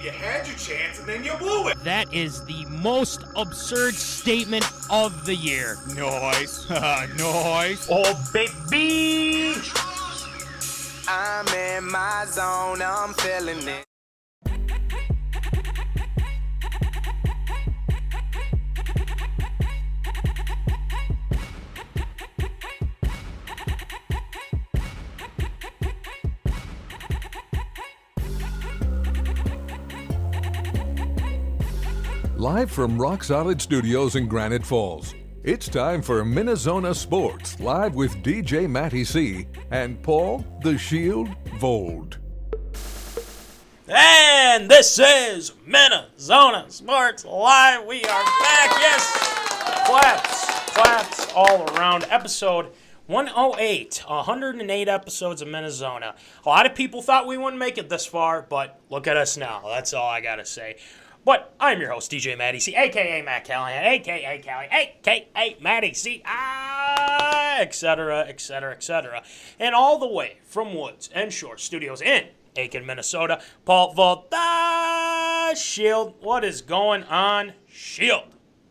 You had your chance and then you blew it. That is the most absurd statement of the year. Nice. Nice. Oh, baby. I'm in my zone, I'm feeling it. Live from Rock Solid Studios in Granite Falls, it's time for MinneZona Sports, live with DJ Matty C and Paul the Shield Vold. And this is MinneZona Sports Live. We are back. Yes. Claps all around. Episode 108. 108 episodes of MinneZona. A lot of people thought we wouldn't make it this far, but look at us now. That's all I got to say. But I'm your host, DJ Matty C, a.k.a. Matt Callahan, a.k.a. Callie, a.k.a. Matty C, etc., etc., etc. And all the way from Woods and Shore Studios in Aiken, Minnesota, Paul Vault, the Shield. What is going on, Shield?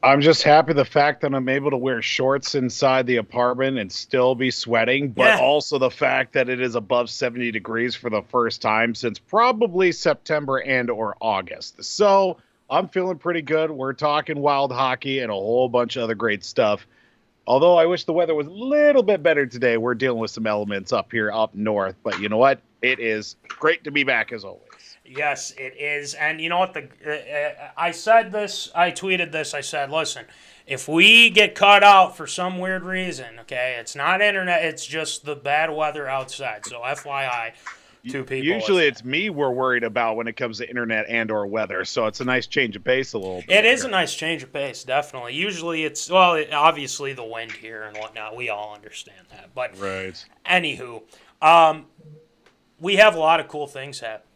I'm just happy the fact that I'm able to wear shorts inside the apartment and still be sweating, but also the fact that it is above 70 degrees for the first time since probably September and or August. So I'm feeling pretty good. We're talking wild hockey and a whole bunch of other great stuff. Although I wish the weather was a little bit better today. We're dealing with some elements up here up north, but you know what? It is great to be back as always. Yes, it is. And you know what? I said this, I tweeted this, I said, listen, if we get cut out for some weird reason, okay, it's not internet, it's just the bad weather outside. So FYI, two people. Usually it's me we're worried about when it comes to internet and or weather, so it's a nice change of pace a little bit. It is a nice change of pace, definitely. Usually it's, well, obviously the wind here and whatnot, we all understand that. But anywho, we have a lot of cool things happening.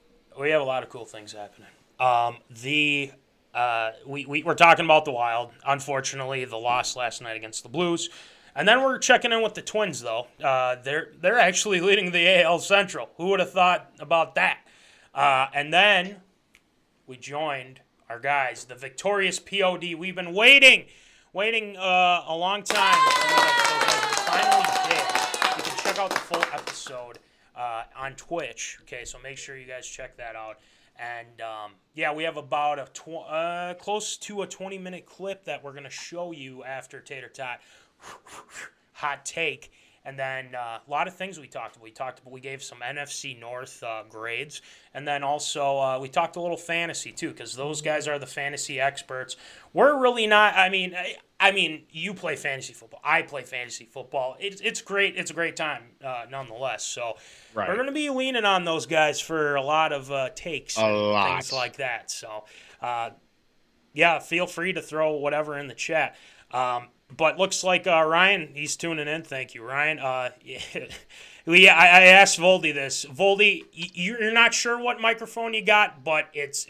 We're talking about the Wild. Unfortunately, the loss last night against the Blues. And then we're checking in with the Twins, though. They're actually leading the AL Central. Who would have thought about that? And then we joined our guys, the victorious P.O.D. We've been waiting a long time. We finally did. You can check out the full episode on Twitch. Okay, so make sure you guys check that out. And we have about close to a 20-minute clip that we're going to show you after Tater Tot hot take. And then a lot of things we talked about. We gave some NFC North grades. And then also we talked a little fantasy, too, because those guys are the fantasy experts. We're really not, I mean, you play fantasy football. I play fantasy football. It's great. It's a great time nonetheless. So we're going to be leaning on those guys for a lot of takes and things like that. So, feel free to throw whatever in the chat. But looks like Ryan, he's tuning in. Thank you, Ryan. I asked Voldy this. Voldy, you're not sure what microphone you got, but it's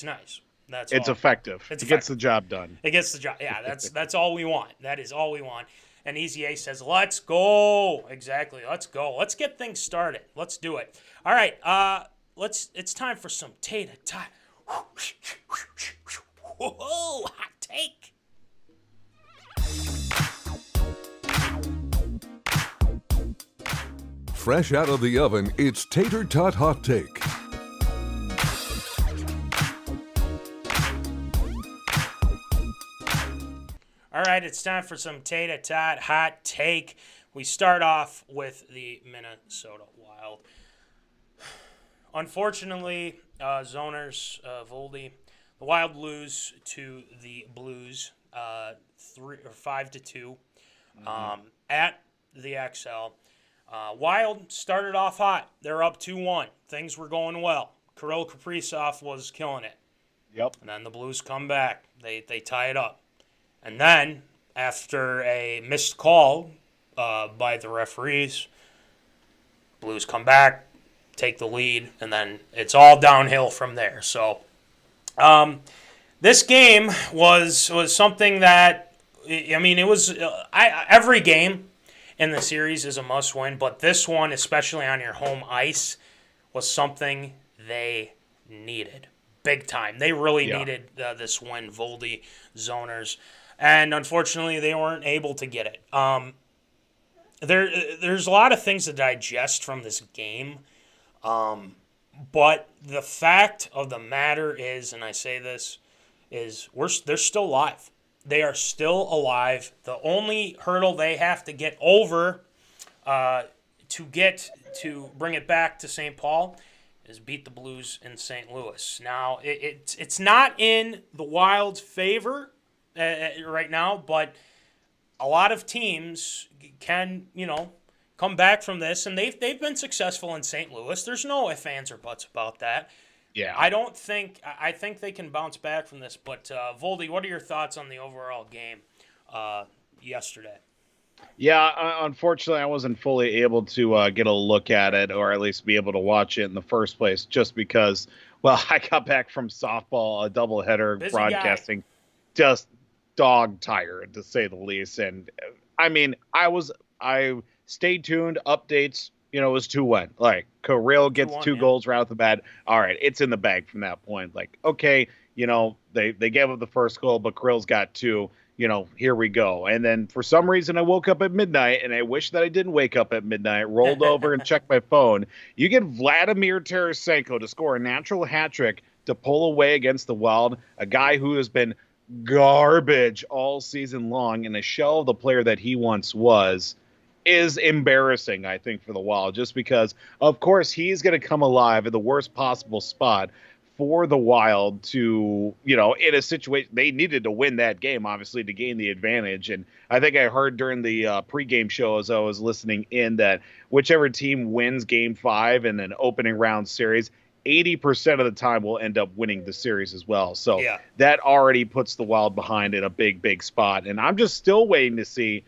nice. It's effective. It gets the job done. It gets the job. Yeah, that's all we want. That is all we want. And Easy A says, "Let's go." Exactly. Let's go. Let's get things started. Let's do it. All right. It's time for some Tater Tot. Whoa, hot take. Fresh out of the oven, it's Tater Tot Hot Take. All right, it's time for some Tater Tot Hot Take. We start off with the Minnesota Wild. Unfortunately, Zoners, Voldy, the Wild lose to the Blues 5-2 at the XL. Wild started off hot. They're up 2-1. Things were going well. Kirill Kaprizov was killing it. Yep. And then the Blues come back. They tie it up. And then, after a missed call by the referees, Blues come back, take the lead, and then it's all downhill from there. So, this game was something that, I mean, it was every game in the series is a must-win, but this one, especially on your home ice, was something they needed big time. They really needed this win, Voldy Zoners. And unfortunately, they weren't able to get it. There's a lot of things to digest from this game. But the fact of the matter is, and I say this, is they're still alive. They are still alive. The only hurdle they have to get over to bring it back to St. Paul is beat the Blues in St. Louis. Now, it's not in the Wild's favor right now, but a lot of teams can, come back from this, and they've been successful in St. Louis. There's no ifs, ands, or buts about that. Yeah. I think they can bounce back from this, but Voldy, what are your thoughts on the overall game yesterday? Yeah, unfortunately, I wasn't fully able to get a look at it, or at least be able to watch it in the first place, just because, well, I got back from softball, a doubleheader Busy broadcasting, just dog tired, to say the least. And I mean, I stayed tuned, updates, it was 2-1. Like, Kirill gets 2 goals right off the bat. All right, it's in the bag from that point. Like, okay, they gave up the first goal, but Kirill's got 2. Here we go. And then for some reason I woke up at midnight, and I wish that I didn't wake up at midnight, rolled over and checked my phone. You get Vladimir Tarasenko to score a natural hat trick to pull away against the Wild, a guy who has been garbage all season long, and a shell of the player that he once was, is embarrassing, I think, for the Wild, just because, of course, he's going to come alive in the worst possible spot for the Wild to, in a situation, they needed to win that game, obviously, to gain the advantage. And I think I heard during the pregame show as I was listening in that whichever team wins Game 5 in an opening round series, 80% of the time will end up winning the series as well. So that already puts the Wild behind in a big, big spot. And I'm just still waiting to see.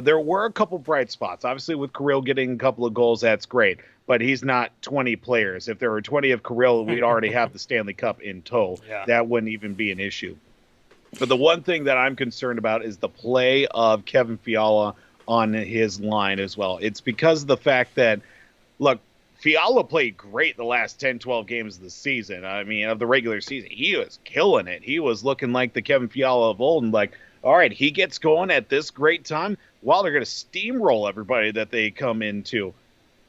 There were a couple bright spots. Obviously, with Kirill getting a couple of goals, that's great. But he's not 20 players. If there were 20 of Kirill, we'd already have the Stanley Cup in tow. Yeah. That wouldn't even be an issue. But the one thing that I'm concerned about is the play of Kevin Fiala on his line as well. It's because of the fact that, look, Fiala played great the last 10, 12 games of the season. I mean, of the regular season. He was killing it. He was looking like the Kevin Fiala of old, and like, all right, he gets going at this great time. While they're going to steamroll everybody that they come into.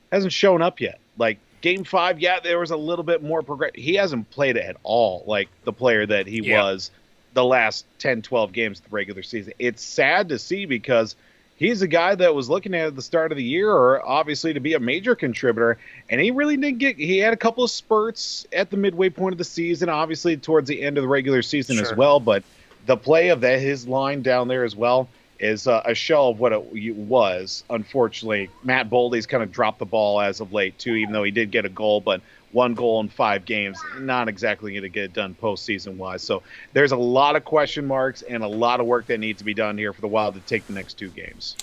Hasn't shown up yet. Like, Game 5, there was a little bit more progress. He hasn't played at all like the player that he was the last 10, 12 games of the regular season. It's sad to see because he's a guy that was looking at the start of the year, or obviously to be a major contributor, and he really didn't he had a couple of spurts at the midway point of the season, obviously towards the end of the regular season as well, but the play of his line down there as well is a shell of what it was. Unfortunately, Matt Boldy's kind of dropped the ball as of late, too, even though he did get a goal, but 1 goal in 5 games, not exactly going to get it done postseason-wise. So there's a lot of question marks and a lot of work that needs to be done here for the Wild to take the next 2 games.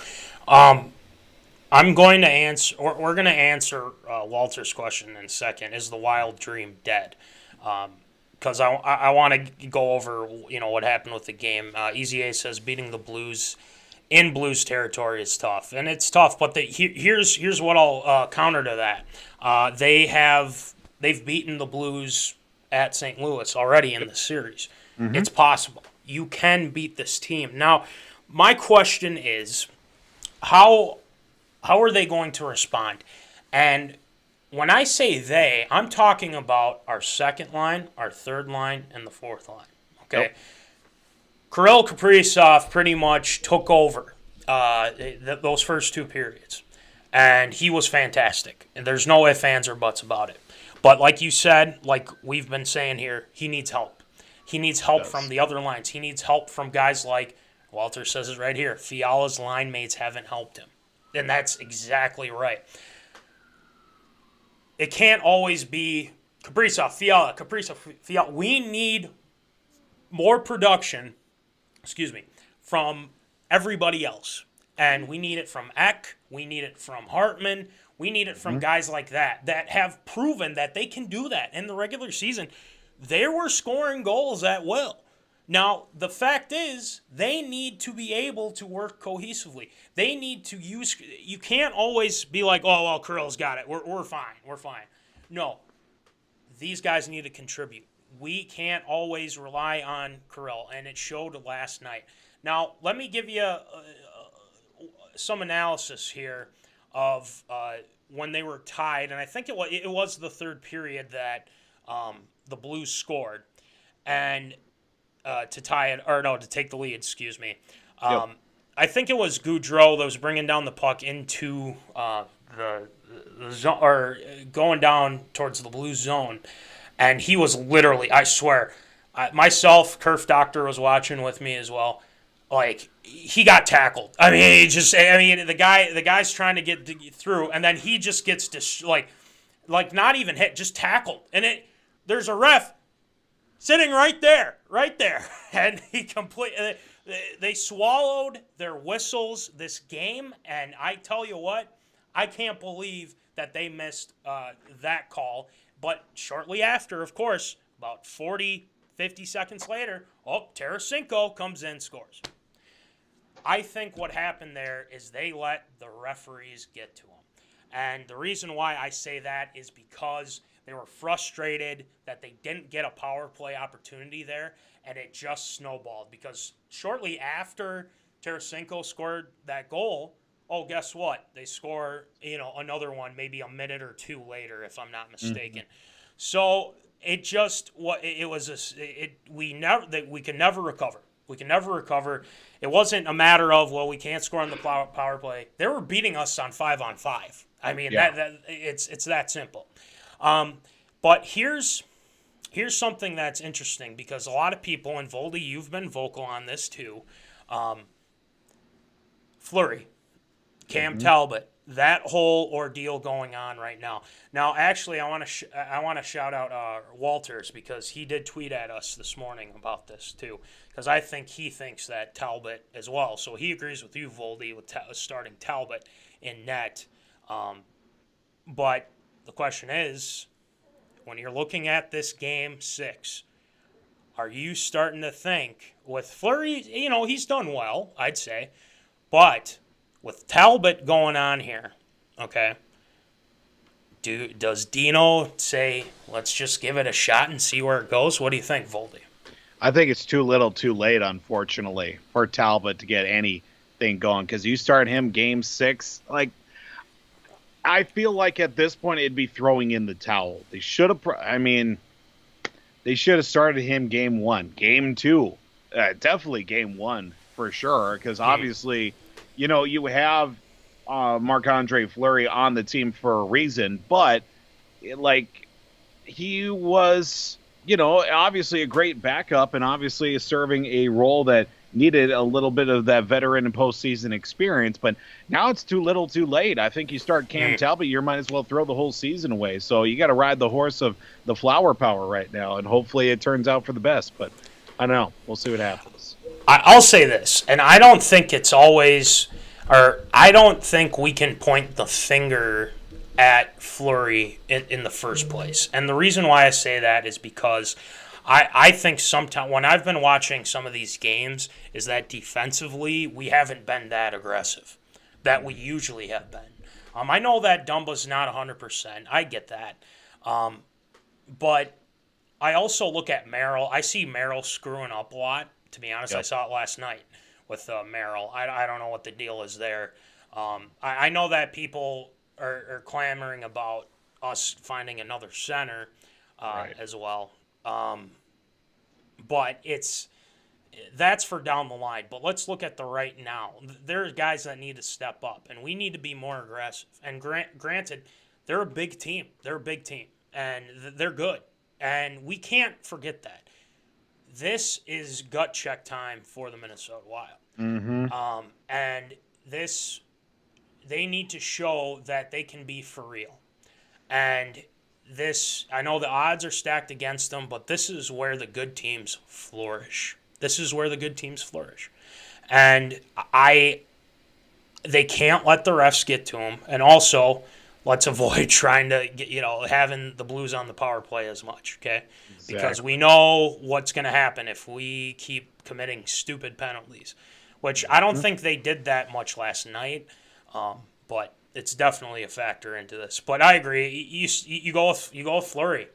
I'm going to answer, or we're going to answer Walter's question in a second. Is the Wild dream dead? Because I want to go over what happened with the game. Easy A says beating the Blues in Blues territory is tough, and it's tough. But here's what I'll counter to that. They've beaten the Blues at St. Louis already in the series. Mm-hmm. It's possible. You can beat this team. Now, my question is, how are they going to respond? And when I say they, I'm talking about our second line, our third line, and the fourth line. Okay? Yep. Kirill Kaprizov pretty much took over those first 2 periods. And he was fantastic. And there's no ifs, ands, or buts about it. But like you said, like we've been saying here, he needs help. He needs help from the other lines. He needs help from guys like, Walter says it right here, Fiala's line mates haven't helped him. And that's exactly right. It can't always be Kaprizov, Fiala. We need more production, from everybody else. And we need it from Eck. We need it from Hartman. We need it from guys like that have proven that they can do that. In the regular season, they were scoring goals at will. Now, the fact is, they need to be able to work cohesively. They need to use – you can't always be like, oh, well, Kirill's got it. We're fine. No. These guys need to contribute. we can't always rely on Kirill, and it showed last night. Now, let me give you some analysis here of when they were tied, and I think it was the third period that the Blues scored, and to tie it, or no, to take the lead, excuse me. I think it was Goudreau that was bringing down the puck into the zone, or going down towards the Blues zone, and he was literally, I swear, myself, Kerf Doctor was watching with me as well. Like, he got tackled. I mean, the guy's trying to get through, and then he just gets like not even hit, just tackled, and there's a ref sitting right there, and they swallowed their whistles this game, and I tell you what, I can't believe that they missed that call. But shortly after, of course, about 40, 50 seconds later, Tarasenko comes in, scores. I think what happened there is they let the referees get to them. And the reason why I say that is because they were frustrated that they didn't get a power play opportunity there, and it just snowballed. Because shortly after Tarasenko scored that goal, guess what? They score, another one maybe a minute or two later, if I'm not mistaken. Mm-hmm. So it just we can never recover. We can never recover. It wasn't a matter of, we can't score on the power play. They were beating us on 5-on-5. I mean, it's that simple. But here's something that's interesting, because a lot of people, and Voldy, you've been vocal on this too. Fleury, Cam Talbot, that whole ordeal going on right now. Now, actually, I want to shout out Walters, because he did tweet at us this morning about this too, because I think he thinks that Talbot as well. So he agrees with you, Voldy, with starting Talbot in net. But the question is, when you're looking at this game 6, are you starting to think with Fleury, he's done well, I'd say, but with Talbot going on here, okay, does Dino say, let's just give it a shot and see where it goes? What do you think, Voldy? I think it's too little too late, unfortunately, for Talbot to get anything going, because you start him game 6, I feel like at this point it'd be throwing in the towel. They should have started him game 1. Game 2, definitely game 1 for sure, because obviously, you have Marc-Andre Fleury on the team for a reason, but he was, obviously a great backup, and obviously serving a role that needed a little bit of that veteran and postseason experience, but now it's too little too late. I think you start Cam Talbot, you might as well throw the whole season away. So you got to ride the horse of the flower power right now, and hopefully it turns out for the best, but I don't know. We'll see what happens. I'll say this, and I don't think it's always, or I don't think we can point the finger at Fleury in the first place. And the reason why I say that is because I think sometimes when I've been watching some of these games is that defensively we haven't been that aggressive that we usually have been. I know that Dumba's not 100%. I get that. But I also look at Merrill. I see Merrill screwing up a lot, to be honest. Yep. I saw it last night with Merrill. I don't know what the deal is there. I know that people are clamoring about us finding another center as well. But that's for down the line. But let's look at the right now. There are guys that need to step up, and we need to be more aggressive. And granted, they're a big team. And they're good. And we can't forget that. This is gut check time for the Minnesota Wild. Mm-hmm. And they need to show that they can be for real. And I know the odds are stacked against them, but this is where the good teams flourish. And they can't let the refs get to them. And also, let's avoid trying to get, having the Blues on the power play as much, okay? Exactly. Because we know what's going to happen if we keep committing stupid penalties, which I don't think they did that much last night, but it's definitely a factor into this. But I agree. You go with Fleury.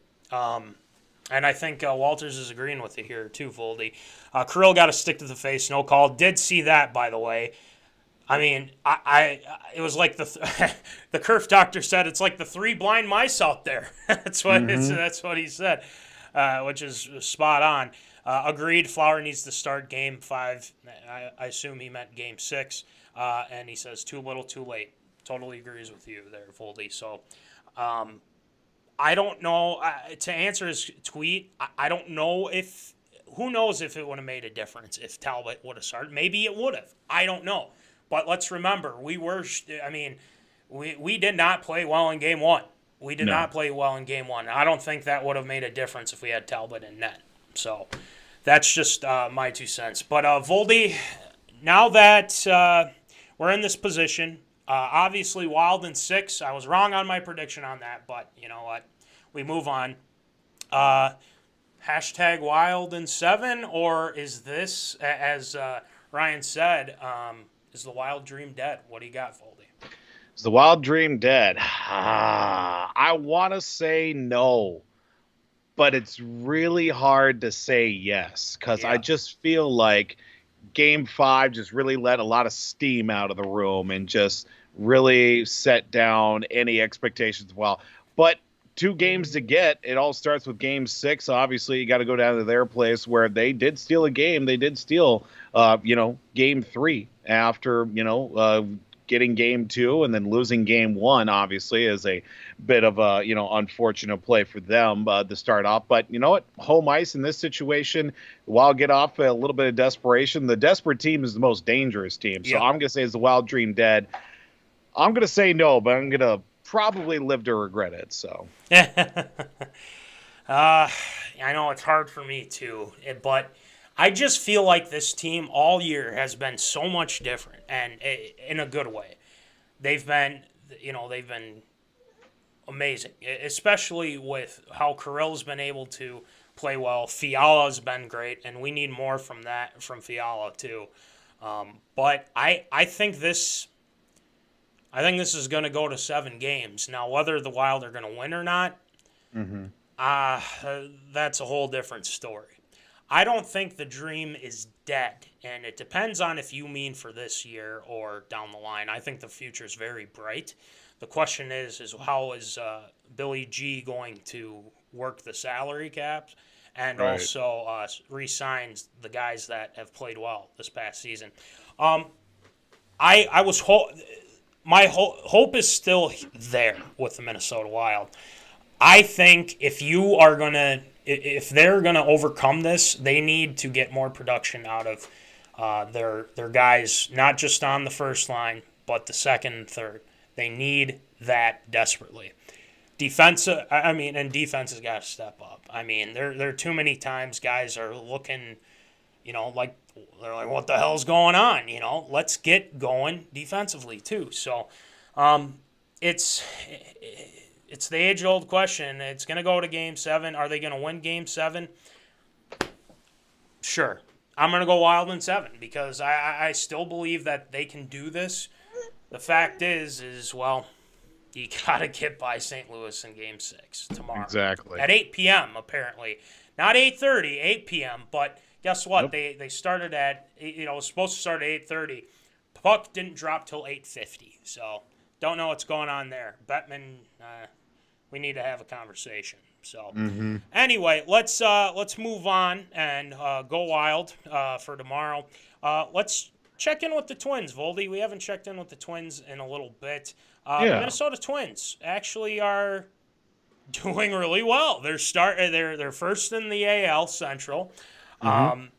And I think Walters is agreeing with you here too, Foldy. Kirill got a stick to the face, no call. Did see that, by the way. I mean, it was like the Kerf doctor said. It's like the 3 blind mice out there. That's what that's what he said, which is spot on. Agreed. Flower needs to start Game 5. I assume he meant Game 6. And he says too little, too late. Totally agrees with you there, Foldy. So, I don't know. To answer his tweet, I don't know if. Who knows if it would have made a difference if Talbot would have started? Maybe it would have. I don't know. But let's remember, we did not play well in Game 1. We did not play well in Game 1. I don't think that would have made a difference if we had Talbot in net. So that's just my 2 cents. But Voldy, now that we're in this position, obviously Wild in 6. I was wrong on my prediction on that, but you know what? We move on. Hashtag Wild in 7, or is this, as Ryan said, is the Wild Dream dead? What do you got, Foldy? Is the Wild Dream dead? I want to say no, but it's really hard to say yes because I just feel like Game 5 just really let a lot of steam out of the room and just really set down any expectations. Well, but 2 games to get. It all starts with Game 6. Obviously, you got to go down to their place where they did steal a game. They did steal, Game 3 after, getting Game 2 and then losing Game 1, obviously, is a bit of a, unfortunate play for them to start off. But you know what? Home ice in this situation, while get off a little bit of desperation, the desperate team is the most dangerous team. So I'm going to say is the Wild Dream dead. I'm going to say no, but I'm going to probably live to regret it. So I know it's hard for me too, but I just feel like this team all year has been so much different, and in a good way. They've been amazing, especially with how Kirill's been able to play well. Fiala's been great, and we need more from Fiala too. But I think this is going to go to 7 games. Now, whether the Wild are going to win or not, that's a whole different story. I don't think the dream is dead, and it depends on if you mean for this year or down the line. I think the future is very bright. The question is how is Billy G going to work the salary caps and also re-sign the guys that have played well this past season. I was my hope is still there with the Minnesota Wild. I think if they're gonna overcome this, they need to get more production out of their guys, not just on the first line, but the second and third. They need that desperately. Defense has got to step up. I mean, there are too many times guys are looking, like they're like, what the hell's going on? Let's get going defensively too. So, it's the age-old question. It's going to go to Game 7. Are they going to win Game 7? Sure. I'm going to go Wild in 7 because I still believe that they can do this. The fact is you got to get by St. Louis in Game 6 tomorrow. Exactly. At 8 p.m., apparently. Not 8:30, 8 p.m., but guess what? Nope. They started at, it was supposed to start at 8:30. Puck didn't drop till 8:50, so don't know what's going on there. Bettman, we need to have a conversation. So anyway, let's move on and go Wild for tomorrow. Let's check in with the Twins, Voldy. We haven't checked in with the Twins in a little bit. The Minnesota Twins actually are doing really well. They're first in the AL Central. And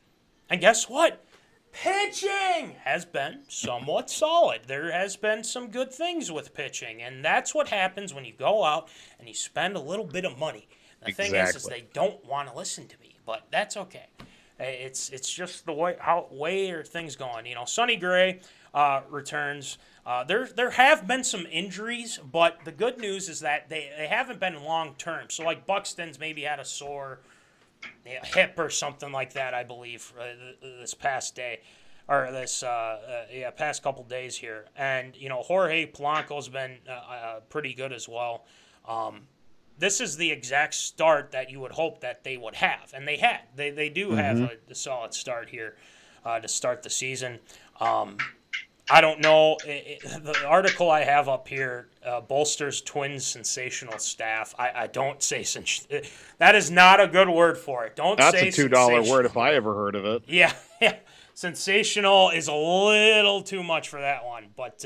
guess what? Pitching has been somewhat solid. There has been some good things with pitching, and that's what happens when you go out and you spend a little bit of money. The thing is they don't want to listen to me, but that's okay. It's just the way are things going. Sonny Gray returns. There have been some injuries, but the good news is that they haven't been long term. So like Buxton's maybe had a sore hip or something like that, I believe, this past day, or this past couple days here. And Jorge Polanco's been pretty good as well. this is the exact start that you would hope that they would have, and they had. They do have a solid start here to start the season. I don't know. The article I have up here bolsters Twins' sensational staff. I don't say that is not a good word for it. That's a $2 word if I ever heard of it. Yeah. Sensational is a little too much for that one. But,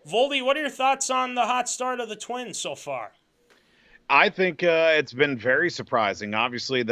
Voldy, what are your thoughts on the hot start of the Twins so far? I think it's been very surprising. Obviously,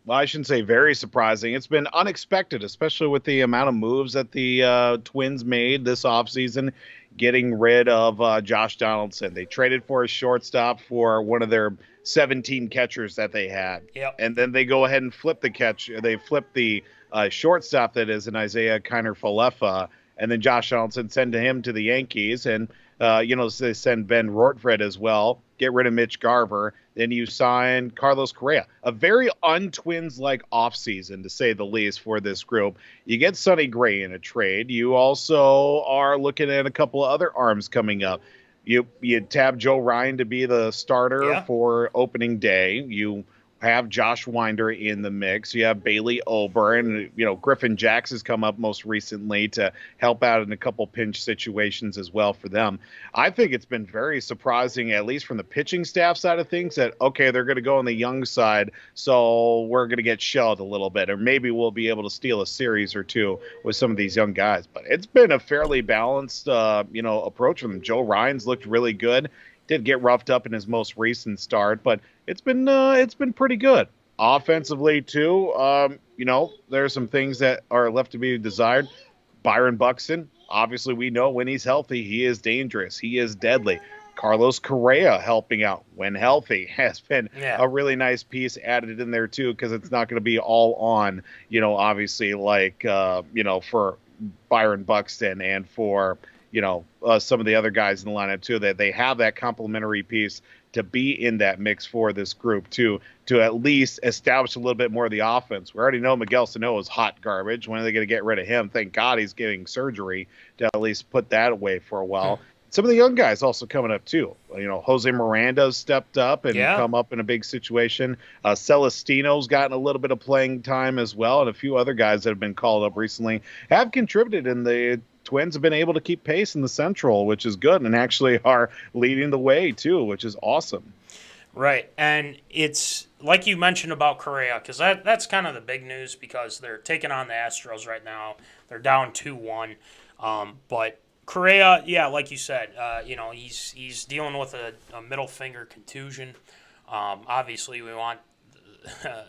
I shouldn't say very surprising. It's been unexpected, especially with the amount of moves that the Twins made this offseason, getting rid of Josh Donaldson. They traded for a shortstop for one of their 17 catchers that they had. Yep. And then they go ahead and flip the catch. They flip the shortstop that is an Isaiah Kiner-Falefa, and then Josh Donaldson send him to the Yankees. And, they send Ben Rortvedt as well. Get rid of Mitch Garver. Then you sign Carlos Correa. A very un-Twins-like offseason, to say the least, for this group. You get Sonny Gray in a trade. You also are looking at a couple of other arms coming up. You tab Joe Ryan to be the starter for opening day. You have Josh Winder in the mix. You have Bailey Ober, Griffin Jacks has come up most recently to help out in a couple pinch situations as well for them. I think it's been very surprising, at least from the pitching staff side of things, that, okay, they're going to go on the young side, so we're going to get shelled a little bit, or maybe we'll be able to steal a series or two with some of these young guys. But it's been a fairly balanced, approach from them. Joe Ryan's looked really good. Did get roughed up in his most recent start, but it's been pretty good. Offensively, too, there are some things that are left to be desired. Byron Buxton, obviously we know when he's healthy, he is dangerous. He is deadly. Carlos Correa helping out when healthy has been a really nice piece added in there, too, because it's not going to be all on, obviously, for Byron Buxton and for some of the other guys in the lineup too, that they have that complementary piece to be in that mix for this group too, to at least establish a little bit more of the offense. We already know Miguel Sano is hot garbage. When are they going to get rid of him? Thank God he's getting surgery to at least put that away for a while. Some of the young guys also coming up too. Jose Miranda's stepped up and come up in a big situation. Celestino's gotten a little bit of playing time as well, and a few other guys that have been called up recently have contributed, in the Twins have been able to keep pace in the Central, which is good, and actually are leading the way too, which is awesome. Right, and it's like you mentioned about Correa, because that's kind of the big news, because they're taking on the Astros right now. They're down 2-1, but Correa, like you said, he's dealing with a middle finger contusion. Obviously, we want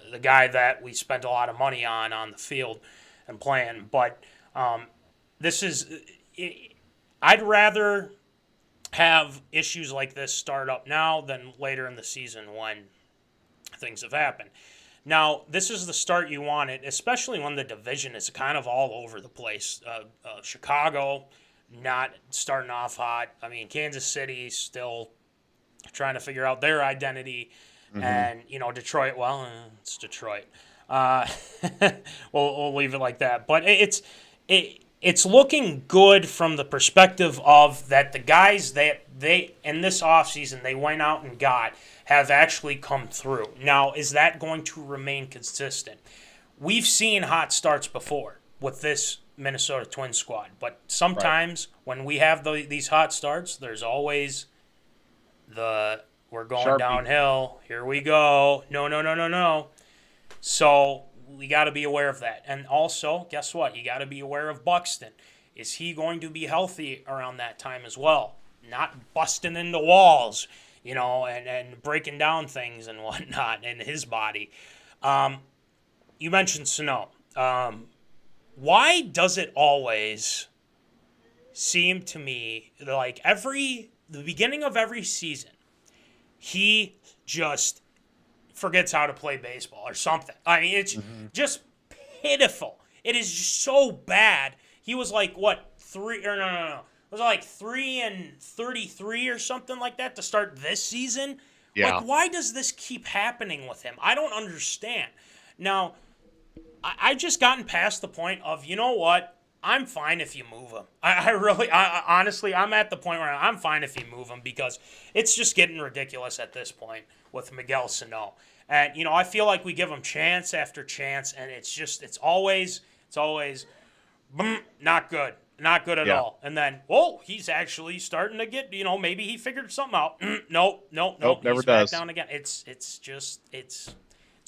the guy that we spent a lot of money on the field and playing, but I'd rather have issues like this start up now than later in the season when things have happened. Now, this is the start you wanted, especially when the division is kind of all over the place. Chicago not starting off hot. I mean, Kansas City still trying to figure out their identity. And, Detroit, well, it's Detroit. We'll leave it like that. But it's looking good from the perspective of that the guys that they in this offseason they went out and got have actually come through. Now, is that going to remain consistent? We've seen hot starts before with this Minnesota Twins squad, but sometimes when we have these hot starts, there's always we're going Sharpie. Downhill. Here we go. No. So we got to be aware of that. And also, guess what? You got to be aware of Buxton. Is he going to be healthy around that time as well? Not busting into walls, and breaking down things and whatnot in his body. You mentioned Sano. Why does it always seem to me like the beginning of every season, he just forgets how to play baseball or something? I mean, it's just pitiful. It is just so bad. He was like, what, 3 or no. It was like 3-33 or something like that to start this season. Yeah. Like, why does this keep happening with him? I don't understand. Now, I just gotten past the point of, you know what? I'm fine if you move him. I honestly, I'm at the point where I'm fine if you move him because it's just getting ridiculous at this point with Miguel Sano. And, I feel like we give him chance after chance, and it's always not good. Not good at all. And then, he's actually starting to get, maybe he figured something out. Nope. Never He's does. back down again. It's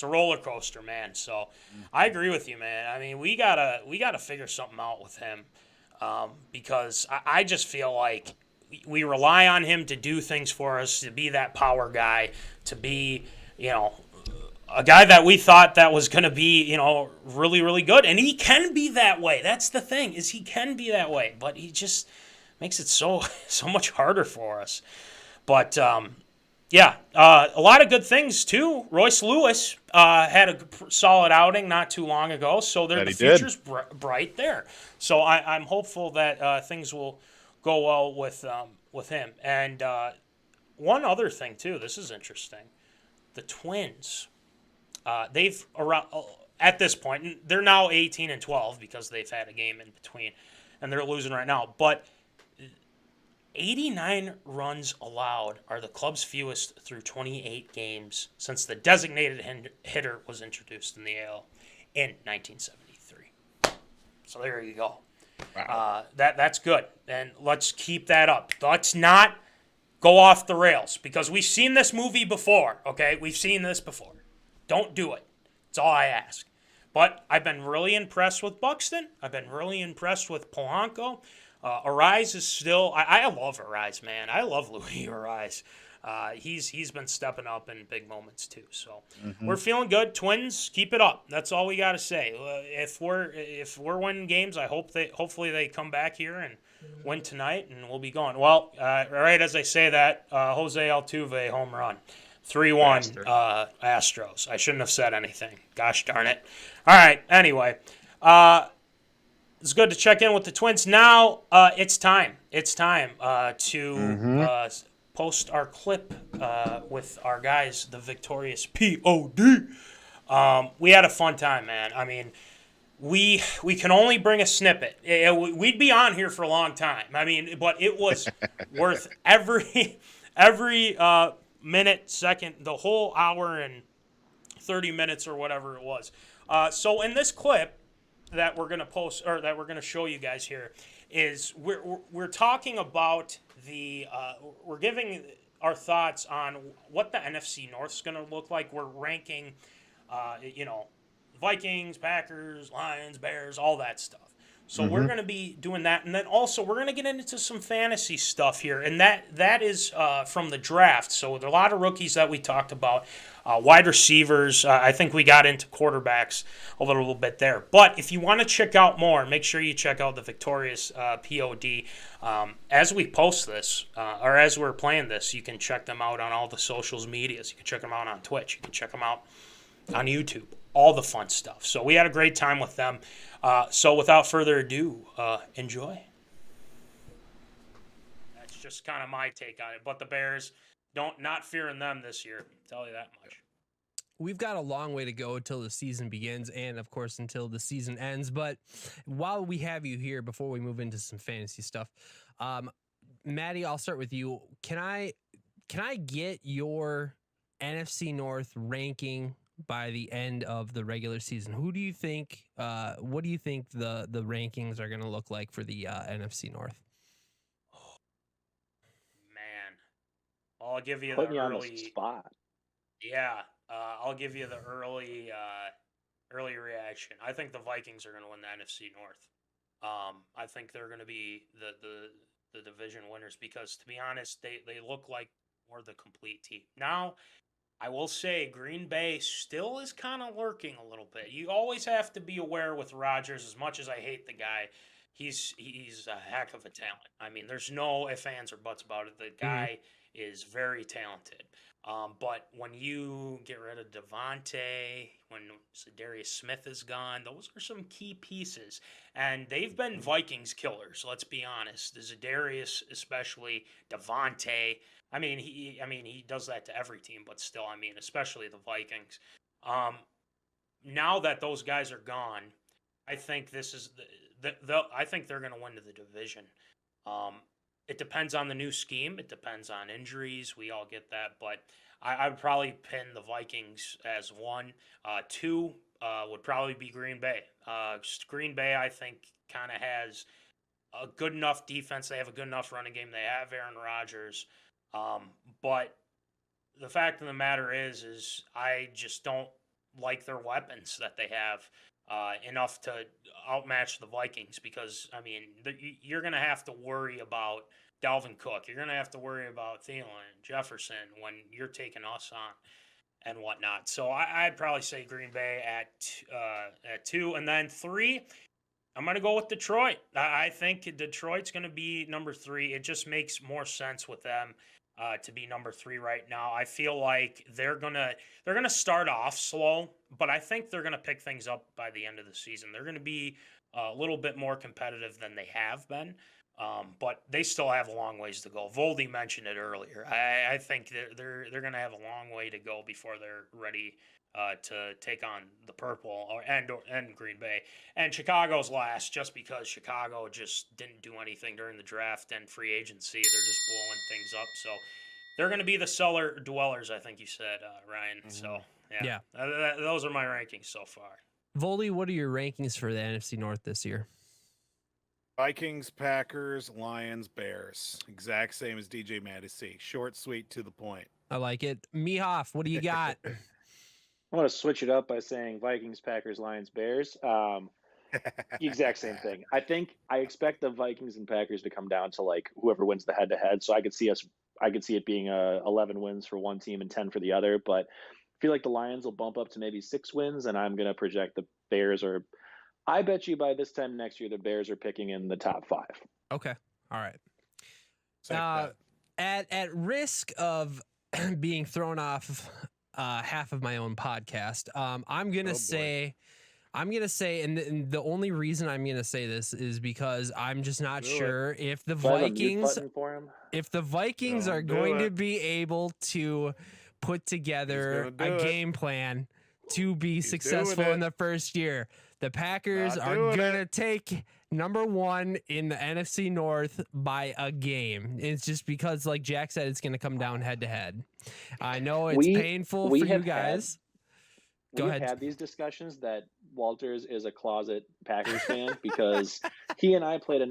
a roller coaster, man. So I agree with you, man. I mean, we gotta figure something out with him because I just feel like we rely on him to do things for us, to be that power guy, to be, a guy that we thought that was going to be, really, really good. And he can be that way. That's the thing, is he can be that way. But he just makes it so much harder for us. But, a lot of good things, too. Royce Lewis had a solid outing not too long ago. So the future's bright there. So I'm hopeful that things will go well with him. And one other thing, too. This is interesting. The Twins. They've around at this point, and they're now 18-12 because they've had a game in between, and they're losing right now. But 89 runs allowed are the club's fewest through 28 games since the designated hitter was introduced in the AL in 1973. So there you go. Wow. That's good, and let's keep that up. Let's not go off the rails because we've seen this movie before. Okay, we've seen this before. Don't do it. That's all I ask. But I've been really impressed with Buxton. I've been really impressed with Polanco. Arise is still... I love Arise, man. I love Louis Arise. He's been stepping up in big moments, too. So we're feeling good. Twins, keep it up. That's all we got to say. If we're winning games, hopefully they come back here and win tonight, and we'll be going. Well, right as I say that, Jose Altuve home run. 3-1 Astros. I shouldn't have said anything. Gosh darn it. All right, anyway. It's good to check in with the Twins. Now it's time. It's time to post our clip with our guys, the victorious P.O.D. We had a fun time, man. I mean, we can only bring a snippet. We'd be on here for a long time. I mean, but it was worth every minute, second, the whole hour and 30 minutes or whatever it was. So in this clip that we're gonna post or that we're gonna show you guys here is we're talking about we're giving our thoughts on what the NFC North is gonna look like. We're ranking, Vikings, Packers, Lions, Bears, all that stuff. So we're going to be doing that. And then also we're going to get into some fantasy stuff here. And that is from the draft. So there are a lot of rookies that we talked about. Wide receivers. I think we got into quarterbacks a little bit there. But if you want to check out more, make sure you check out the Victorious POD. As we post this, or as we're playing this, you can check them out on all the socials medias. You can check them out on Twitch. You can check them out on YouTube. All the fun stuff. So we had a great time with them. So without further ado, enjoy. That's just kind of my take on it. But the Bears, not fearing them this year. I'll tell you that much. We've got a long way to go until the season begins and, of course, until the season ends. But while we have you here, before we move into some fantasy stuff, Maddie, I'll start with you. Can I get your NFC North ranking by the end of the regular season? Who do you think, what do you think the rankings are going to look like for the NFC North? Oh, man. I'll give you Putting the you early... on the spot. Yeah. I'll give you the early reaction. I think the Vikings are going to win the NFC North. I think they're going to be the division winners because, to be honest, they look like more the complete team. Now, I will say Green Bay still is kind of lurking a little bit. You always have to be aware with Rodgers. As much as I hate the guy, he's a heck of a talent. I mean, there's no ifs, ands, or buts about it. The guy is very talented. But when you get rid of Devontae, when Darius Smith is gone, those are some key pieces. And they've been Vikings killers, let's be honest. Darius, especially Devontae. I mean, he does that to every team, but still, I mean, especially the Vikings. Now that those guys are gone, I think this is I think they're going to win to the division. It depends on the new scheme. It depends on injuries. We all get that, but I would probably pin the Vikings as 1. 2 would probably be Green Bay. Green Bay, I think, kind of has a good enough defense. They have a good enough running game. They have Aaron Rodgers. But the fact of the matter is I just don't like their weapons that they have enough to outmatch the Vikings because, I mean, you're going to have to worry about Dalvin Cook. You're going to have to worry about Thielen, Jefferson when you're taking us on and whatnot. So I'd probably say Green Bay at 2. And then 3, I'm going to go with Detroit. I think Detroit's going to be number 3. It just makes more sense with them to be number 3 right now. I feel like they're gonna start off slow, but I think they're gonna pick things up by the end of the season. They're gonna be a little bit more competitive than they have been, but they still have a long ways to go. Voldy mentioned it earlier. I think they're gonna have a long way to go before they're ready to take on the purple and Green Bay. And Chicago's last just because Chicago just didn't do anything during the draft and free agency. They're just blowing things up. So they're going to be the cellar dwellers, I think you said, Ryan. Mm-hmm. So, yeah. Those are my rankings so far. Voldy, what are your rankings for the NFC North this year? Vikings, Packers, Lions, Bears. Exact same as DJ Matty C. Short, sweet, to the point. I like it. Mihoff, what do you got? I'm going to switch it up by saying Vikings, Packers, Lions, Bears. The exact same thing. I expect the Vikings and Packers to come down to like whoever wins the head-to-head. So I could see it being 11 wins for one team and 10 for the other. But I feel like the Lions will bump up to maybe 6 wins, and I'm going to project the Bears are. I bet you by this time next year the Bears are picking in the top 5. Okay, all right. At risk of being thrown off half of my own podcast, I'm gonna say, and the only reason I'm gonna say this is because I'm just not sure if the Vikings are going to be able to put together a game plan to be successful in the first year. The Packers are gonna take number 1 in the NFC North by a game. It's just because, like Jack said, it's gonna come down head to head. I know it's painful for you guys. Go ahead. We've had these discussions that Walters is a closet Packers fan because he and I played a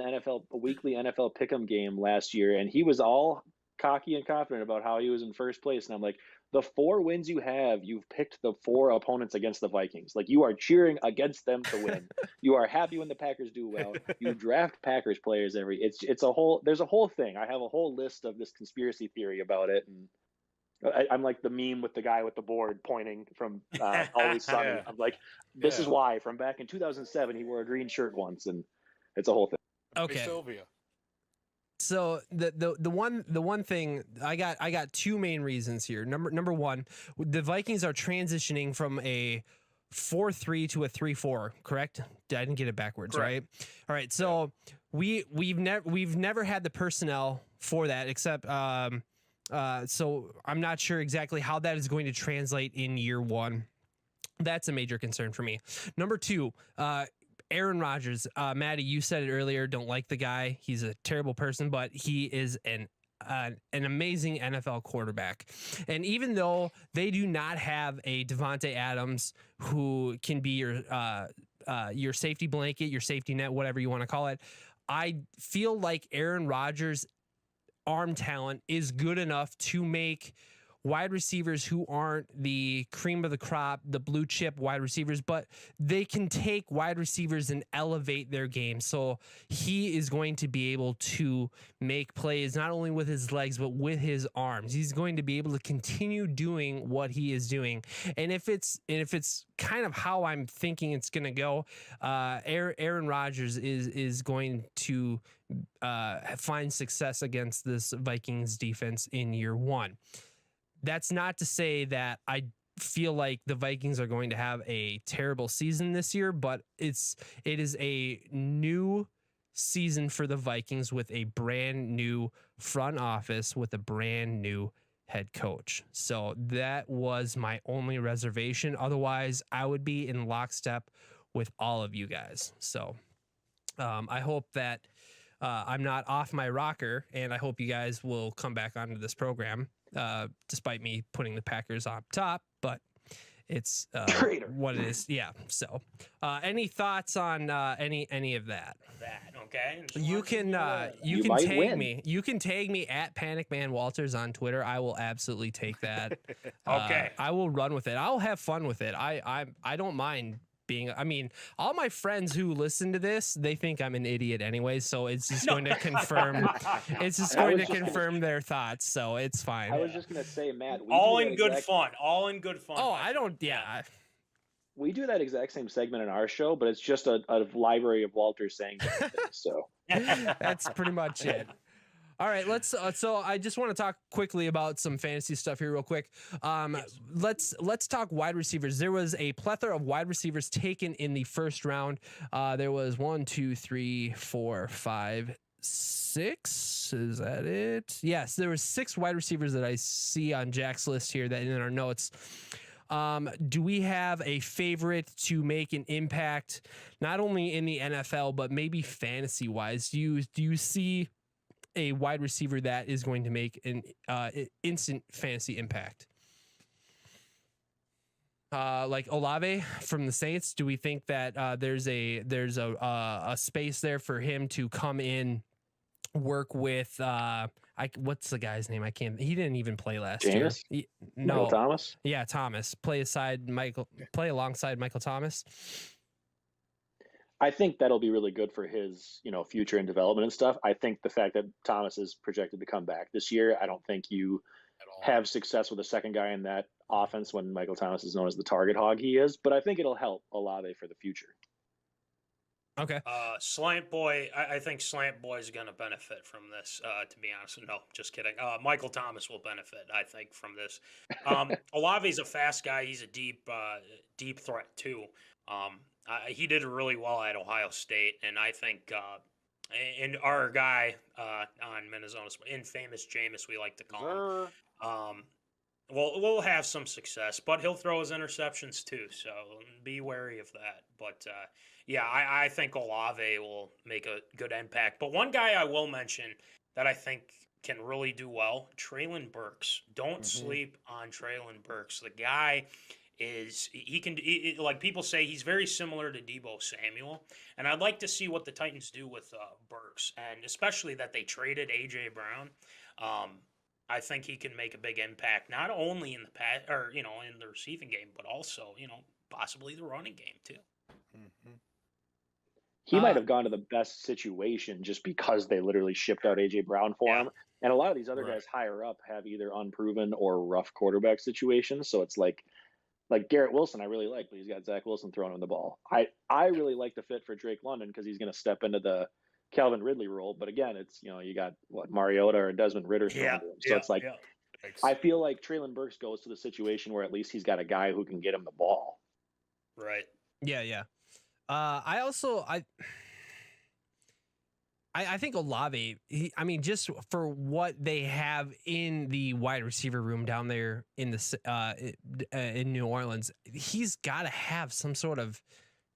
weekly NFL pick'em game last year, and he was all cocky and confident about how he was in first place. And I'm like, the 4 wins you have, you've picked the 4 opponents against the Vikings. Like, you are cheering against them to win. You are happy when the Packers do well. You draft Packers players there's a whole thing. I have a whole list of this conspiracy theory about it. And I'm like the meme with the guy with the board pointing from Always Sunny. Yeah. I'm like, this is why from back in 2007, he wore a green shirt once, and it's a whole thing. Okay. Hey, Sylvia. So the one thing I got 2 main reasons here. Number 1, the Vikings are transitioning from a 4-3 to a 3-4. Correct? I didn't get it backwards, right? All right. So we've never had the personnel for that, except so I'm not sure exactly how that is going to translate in year 1. That's a major concern for me. Number 2, Aaron Rodgers. Maddie, you said it earlier. Don't like the guy. He's a terrible person, but he is an amazing NFL quarterback. And even though they do not have a Devontae Adams who can be your safety blanket, your safety net, whatever you want to call it, I feel like Aaron Rodgers' arm talent is good enough to make wide receivers who aren't the cream of the crop, the blue chip wide receivers, but they can take wide receivers and elevate their game. So he is going to be able to make plays not only with his legs, but with his arms. He's going to be able to continue doing what he is doing. And if it's kind of how I'm thinking it's going to go, Aaron Rodgers is going to find success against this Vikings defense in year 1. That's not to say that I feel like the Vikings are going to have a terrible season this year, but it is a new season for the Vikings with a brand new front office with a brand new head coach. So that was my only reservation. Otherwise, I would be in lockstep with all of you guys. So I hope that I'm not off my rocker, and I hope you guys will come back onto this program, despite me putting the Packers on top. But it's what it is. Yeah. So, any thoughts on any of that? Okay. You can tag win. me. You can tag me at Panic Man Walters on Twitter. I will absolutely take that. Okay. I will run with it. I'll have fun with it. I don't mind being. I mean, all my friends who listen to this, they think I'm an idiot anyway. So it's just going to confirm. It's just going to confirm their thoughts. So it's fine. I was just gonna say, Matt. All in good fun. All in good fun. Oh, I don't. Yeah. We do that exact same segment in our show, but it's just a library of Walters saying different things. So that's pretty much it. All right, let's. So I just want to talk quickly about some fantasy stuff here, real quick. Let's talk wide receivers. There was a plethora of wide receivers taken in the first round. There was 1, 2, 3, 4, 5, 6. Is that it? Yes, there was 6 wide receivers that I see on Jack's list here that in our notes. Do we have a favorite to make an impact, not only in the NFL, but maybe fantasy wise? Do you see a wide receiver that is going to make an instant fantasy impact? Like Olave from the Saints, do we think that there's a space there for him to come in, work with what's the guy's name? He didn't even play last year. No, Michael Thomas. Yeah, Thomas. Play alongside Michael Thomas. I think that'll be really good for his, future and development and stuff. I think the fact that Thomas is projected to come back this year, I don't think you have success with a second guy in that offense when Michael Thomas is known as the target hog he is. But I think it'll help Olave for the future. Okay. Slant Boy, I think Slant Boy is going to benefit from this, to be honest. No, just kidding. Michael Thomas will benefit, I think, from this. Olave's a fast guy. He's a deep threat, too. He did really well at Ohio State, and I think and our guy on MinneZona, infamous Jameis, we like to call him, we'll have some success, but he'll throw his interceptions too, so be wary of that. But yeah, I think Olave will make a good impact. But one guy I will mention that I think can really do well, Treylon Burks. Don't sleep on Treylon Burks. The guy like people say, he's very similar to Deebo Samuel, and I'd like to see what the Titans do with Burks, and especially that they traded A.J. Brown. I think he can make a big impact, not only in the in the receiving game, but also possibly the running game too. He might have gone to the best situation just because they literally shipped out A.J. Brown for him, and a lot of these other guys higher up have either unproven or rough quarterback situations. So it's like Garrett Wilson, I really like, but he's got Zach Wilson throwing him the ball. I really like the fit for Drake London because he's going to step into the Calvin Ridley role. But again, it's, you got Mariota or Desmond Ritter throwing to him. So it's like, I feel like Treylon Burks goes to the situation where at least he's got a guy who can get him the ball. Right. Yeah. I think Olave, just for what they have in the wide receiver room down there in in New Orleans, he's got to have some sort of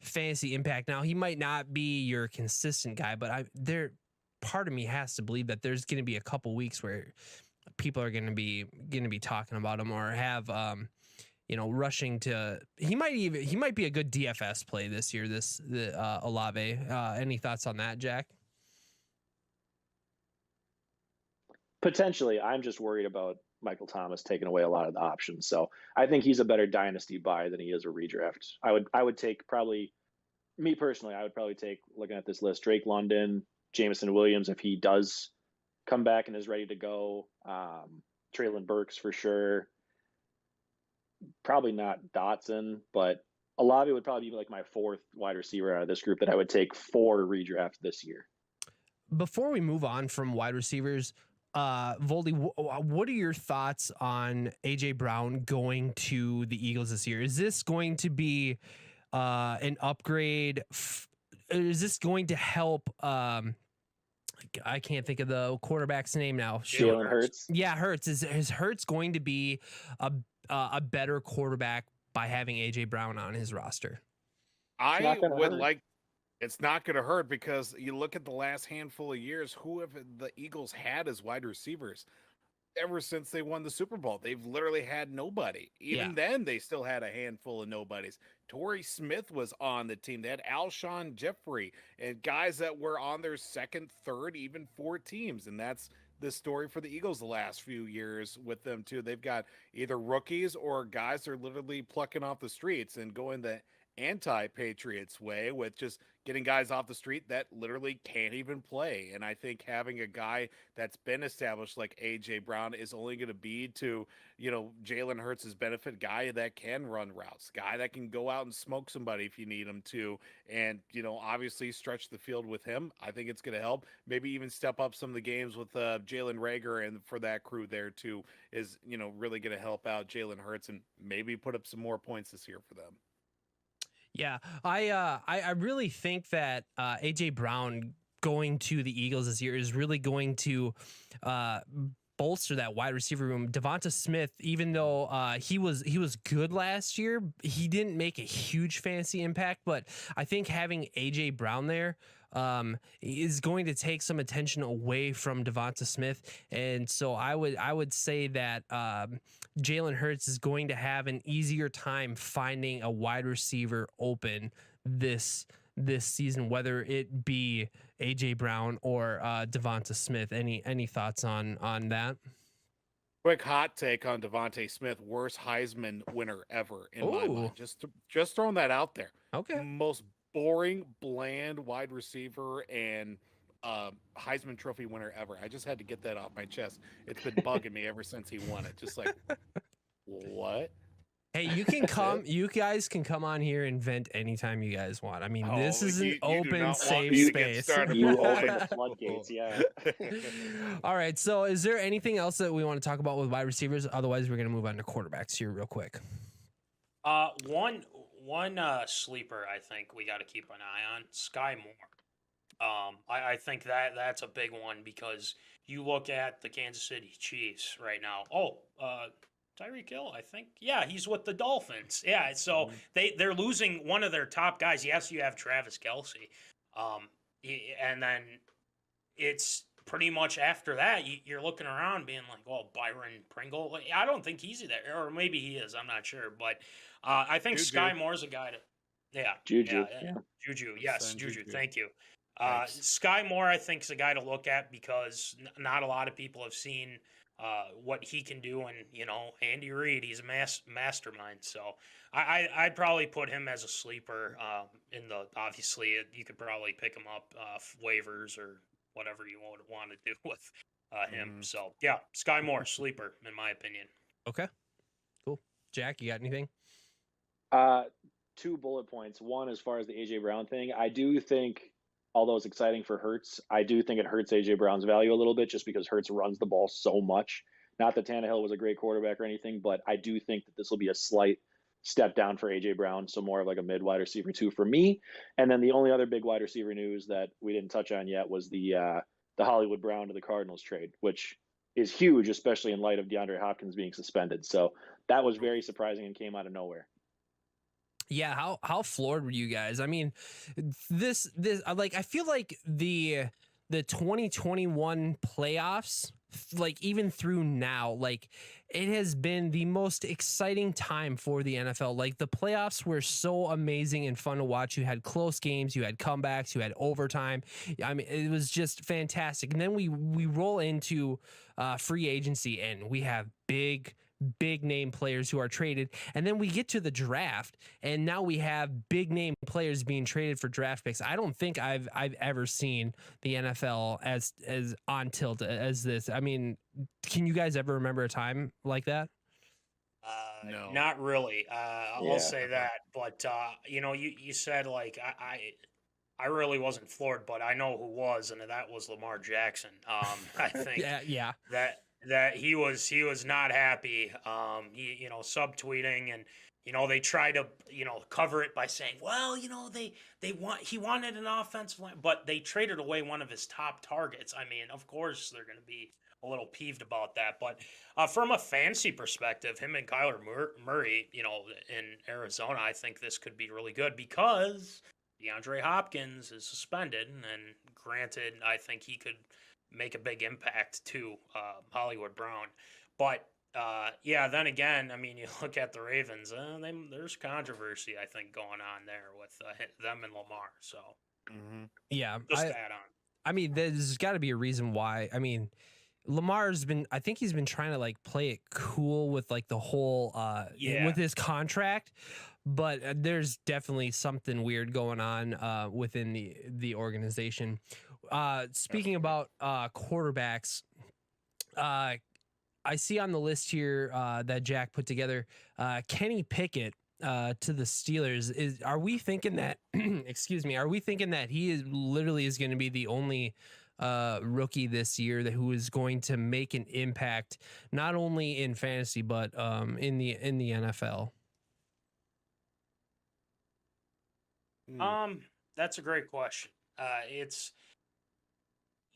fantasy impact. Now, he might not be your consistent guy, but part of me has to believe that there's going to be a couple weeks where people are going to be talking about him or have rushing to. He might be a good DFS play this year. Olave. Any thoughts on that, Jack? Potentially. I'm just worried about Michael Thomas taking away a lot of the options. So I think he's a better dynasty buy than he is a redraft. I would take probably, me personally, I would probably take, looking at this list, Drake London, Jameson Williams, if he does come back and is ready to go. Treylon Burks for sure. Probably not Dotson, but Olave would probably be like my fourth wide receiver out of this group that I would take for redraft this year. Before we move on from wide receivers, Voldy, what are your thoughts on A.J. Brown going to the Eagles this year? Is this going to be an upgrade? Is this going to help? I can't think of the quarterback's name now. Jalen Hurts. Yeah, Hurts. Is Hurts going to be a better quarterback by having A.J. Brown on his roster? I would like It's not going to hurt because you look at the last handful of years, who have the Eagles had as wide receivers? Ever since they won the Super Bowl, they've literally had nobody. Even then, they still had a handful of nobodies. Torrey Smith was on the team. They had Alshon Jeffrey and guys that were on their second, third, even fourth teams. And that's the story for the Eagles the last few years with them, too. They've got either rookies or guys that are literally plucking off the streets and going the anti-Patriots way with just getting guys off the street that literally can't even play. And I think having a guy that's been established like A.J. Brown is only going to be to, Jalen Hurts' benefit, guy that can run routes, guy that can go out and smoke somebody if you need him to. And, obviously stretch the field with him. I think it's going to help. Maybe even step up some of the games with Jalen Reagor and for that crew there too is, really going to help out Jalen Hurts and maybe put up some more points this year for them. Yeah, I really think that AJ Brown going to the Eagles this year is really going to bolster that wide receiver room. Devonta Smith, even though he was good last year, he didn't make a huge fantasy impact. But I think having AJ Brown there is going to take some attention away from Devonta Smith, and so I would say that Jalen Hurts is going to have an easier time finding a wide receiver open this season, whether it be AJ Brown or Devonta Smith. Any thoughts on that? Quick hot take on Devonta Smith, worst Heisman winner ever in my mind. Just throwing that out there. Okay. Most boring, bland wide receiver and Heisman Trophy winner ever. I just had to get that off my chest. It's been bugging me ever since he won it. Just like, what? Hey, you guys can come on here and vent anytime you guys want. I mean, this is an open, safe space. You open the floodgates, yeah. All right. So is there anything else that we want to talk about with wide receivers? Otherwise, we're going to move on to quarterbacks here real quick. One sleeper I think we got to keep an eye on, Sky Moore. I think that's a big one because you look at the Kansas City Chiefs right now. Tyreek Hill, I think. Yeah, he's with the Dolphins. Yeah, so they're losing one of their top guys. Yes, you have Travis Kelce. And then it's pretty much after that, you're looking around being like, well, Byron Pringle. I don't think he's there, or maybe he is. I'm not sure. But I think Juju. Sky Moore's a guy to – yeah. Juju. Yeah. Juju. Yes, Juju. Juju. Thank you. Sky Moore, I think, is a guy to look at because not a lot of people have seen what he can do. And, Andy Reid, he's a mastermind. So I'd probably put him as a sleeper obviously, you could probably pick him up waivers or whatever you would want to do with him. So, yeah, Sky Moore, sleeper, in my opinion. Okay, cool. Jack, you got anything? 2 bullet points. One, as far as the AJ Brown thing, I do think, although it's exciting for Hurts, I do think it hurts AJ Brown's value a little bit just because Hurts runs the ball so much. Not that Tannehill was a great quarterback or anything, but I do think that this will be a slight step down for AJ Brown, so more of like a mid wide receiver 2 for me. And then the only other big wide receiver news that we didn't touch on yet was the Hollywood Brown to the Cardinals trade, which is huge, especially in light of DeAndre Hopkins being suspended. So that was very surprising and came out of nowhere. Yeah, how floored were you guys? I mean, this I feel like the 2021 playoffs, like even through now, like it has been the most exciting time for the NFL. Like the playoffs were so amazing and fun to watch. You had close games, you had comebacks, you had overtime. I mean, it was just fantastic. And then we roll into free agency and we have big name players who are traded, and then we get to the draft and now we have big name players being traded for draft picks. I don't think I've ever seen the NFL as on tilt as this. I mean, can you guys ever remember a time like that? No, not really. I'll say that, but you said like I really wasn't floored, but I know who was, and that was Lamar Jackson. I think yeah. that he was not happy. He subtweeting, and they try to cover it by saying, well, he wanted an offensive line, but they traded away one of his top targets. I mean, of course they're going to be a little peeved about that. But from a fantasy perspective, him and Kyler Murray, in Arizona, I think this could be really good because DeAndre Hopkins is suspended, and granted, I think he could make a big impact to Hollywood Brown. But yeah, then again, I mean, you look at the Ravens, there's controversy, I think, going on there with them and Lamar. So, yeah, just add on. I mean, there's got to be a reason why. I mean, I think he's been trying to like play it cool with like the whole, with his contract, but there's definitely something weird going on within the organization. Speaking about quarterbacks, I see on the list here that Jack put together, Kenny Pickett to the Steelers. Are we thinking that? Excuse me. Are we thinking that he is going to be the only rookie this year who is going to make an impact not only in fantasy but in the NFL? That's a great question. It's,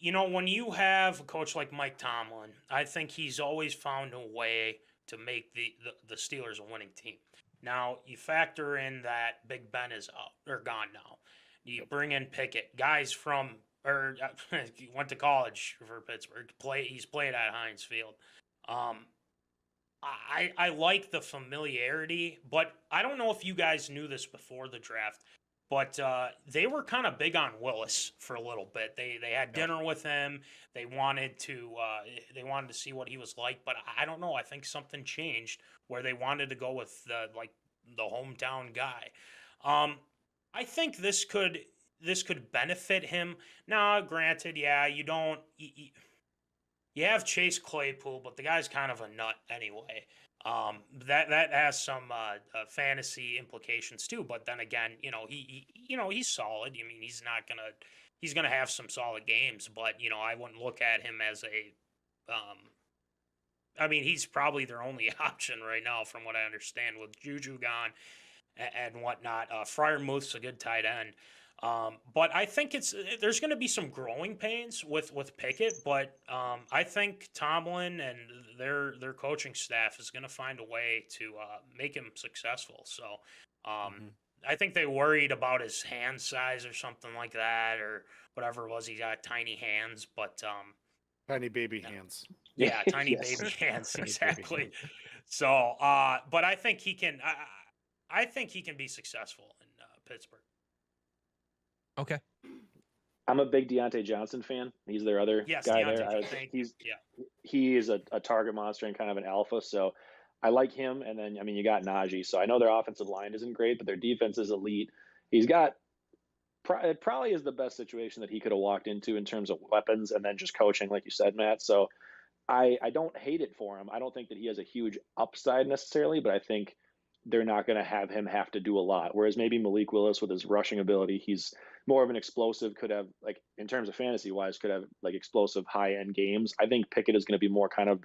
when you have a coach like Mike Tomlin, I think he's always found a way to make the Steelers a winning team. Now, you factor in that Big Ben is out or gone now. You bring in Pickett, guys he went to college for Pittsburgh. He's played at Heinz Field. I like the familiarity, but I don't know if you guys knew this before the draft, but they were kind of big on Willis for a little bit. They had dinner with him. They wanted to see what he was like, but I don't know. I think something changed where they wanted to go with the hometown guy. I think this could benefit him. Now, granted, yeah, you have Chase Claypool, but the guy's kind of a nut anyway. That has some fantasy implications too. But then again, he's solid. I mean, he's gonna have some solid games, but I wouldn't look at him as I mean, he's probably their only option right now, from what I understand, with Juju gone and whatnot. Freiermuth's a good tight end. But I think there's going to be some growing pains with Pickett, but I think Tomlin and their coaching staff is going to find a way to make him successful. So I think they worried about his hand size or something like that, or whatever it was. He got tiny hands, but tiny baby hands. Yeah, tiny baby hands, exactly. So, but I think he can. I think he can be successful in Pittsburgh. Okay. I'm a big Deontay Johnson fan. He's their other guy there. He is a target monster and kind of an alpha. So I like him. And then, I mean, you got Najee. So I know their offensive line isn't great, but their defense is elite. He's got it probably is the best situation that he could have walked into in terms of weapons and then just coaching, like you said, Matt. So I don't hate it for him. I don't think that he has a huge upside necessarily, but I think they're not going to have him have to do a lot. Whereas maybe Malik Willis with his rushing ability, he's more of an explosive, could have, like, in terms of fantasy wise, could have like explosive high end games. I think Pickett is going to be more kind of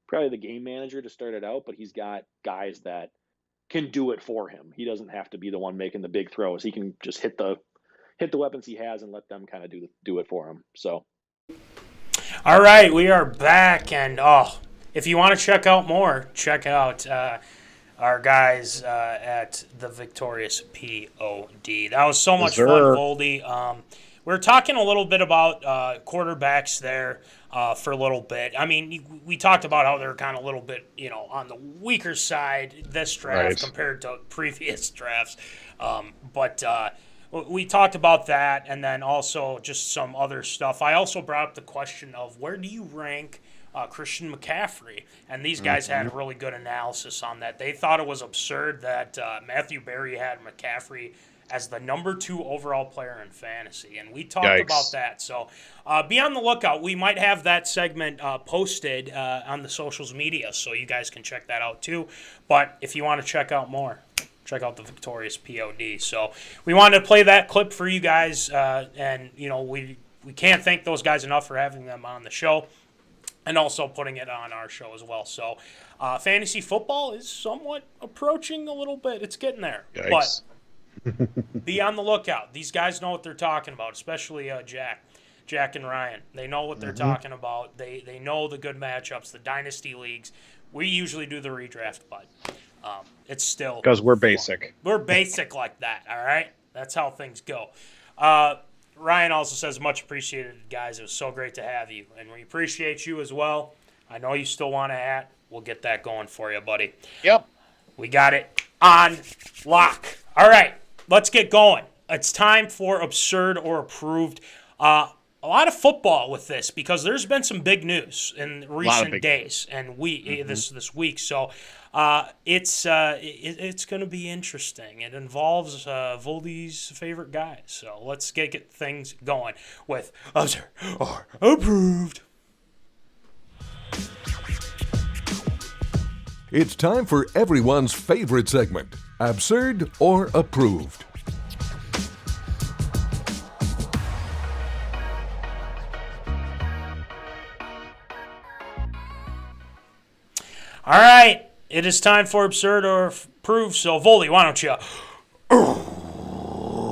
probably the game manager to start it out, but he's got guys that can do it for him. He doesn't have to be the one making the big throws. He can just hit the weapons he has and let them kind of do it for him. So. All right, we are back, and if you want to check out more, check out our guys at TheVictoriousPOD. That was so much fun, Voldy. We were talking a little bit about quarterbacks there for a little bit. I mean, we talked about how they're kind of a little bit, on the weaker side this draft compared to previous drafts. But we talked about that, and then also just some other stuff. I also brought up the question of where do you rank Christian McCaffrey? And these guys had a really good analysis on that. They thought it was absurd that Matthew Berry had McCaffrey as the number 2 overall player in fantasy. And we talked about that. So be on the lookout. We might have that segment posted on the socials media, so you guys can check that out too. But if you want to check out more, check out the Victorious POD. So we wanted to play that clip for you guys, and we can't thank those guys enough for having them on the show and also putting it on our show as well. So fantasy football is somewhat approaching a little bit. It's getting there. Yikes. But be on the lookout. These guys know what they're talking about, especially Jack and Ryan. They know what they're talking about. They know the good matchups, the dynasty leagues. We usually do the redraft, but it's still because we're basic. We're basic like that, all right? That's how things go. Ryan also says, much appreciated, guys. It was so great to have you. And we appreciate you as well. I know you still want a hat. We'll get that going for you, buddy. Yep. We got it on lock. All right, let's get going. It's time for Absurd or Approved. A lot of football with this because there's been some big news in recent days and this week. So it's going to be interesting. It involves Voldy's favorite guys. So let's get things going with Absurd or Approved. It's time for everyone's favorite segment, Absurd or Approved. All right, it is time for Absurd or Approved. So, Voldy, why don't you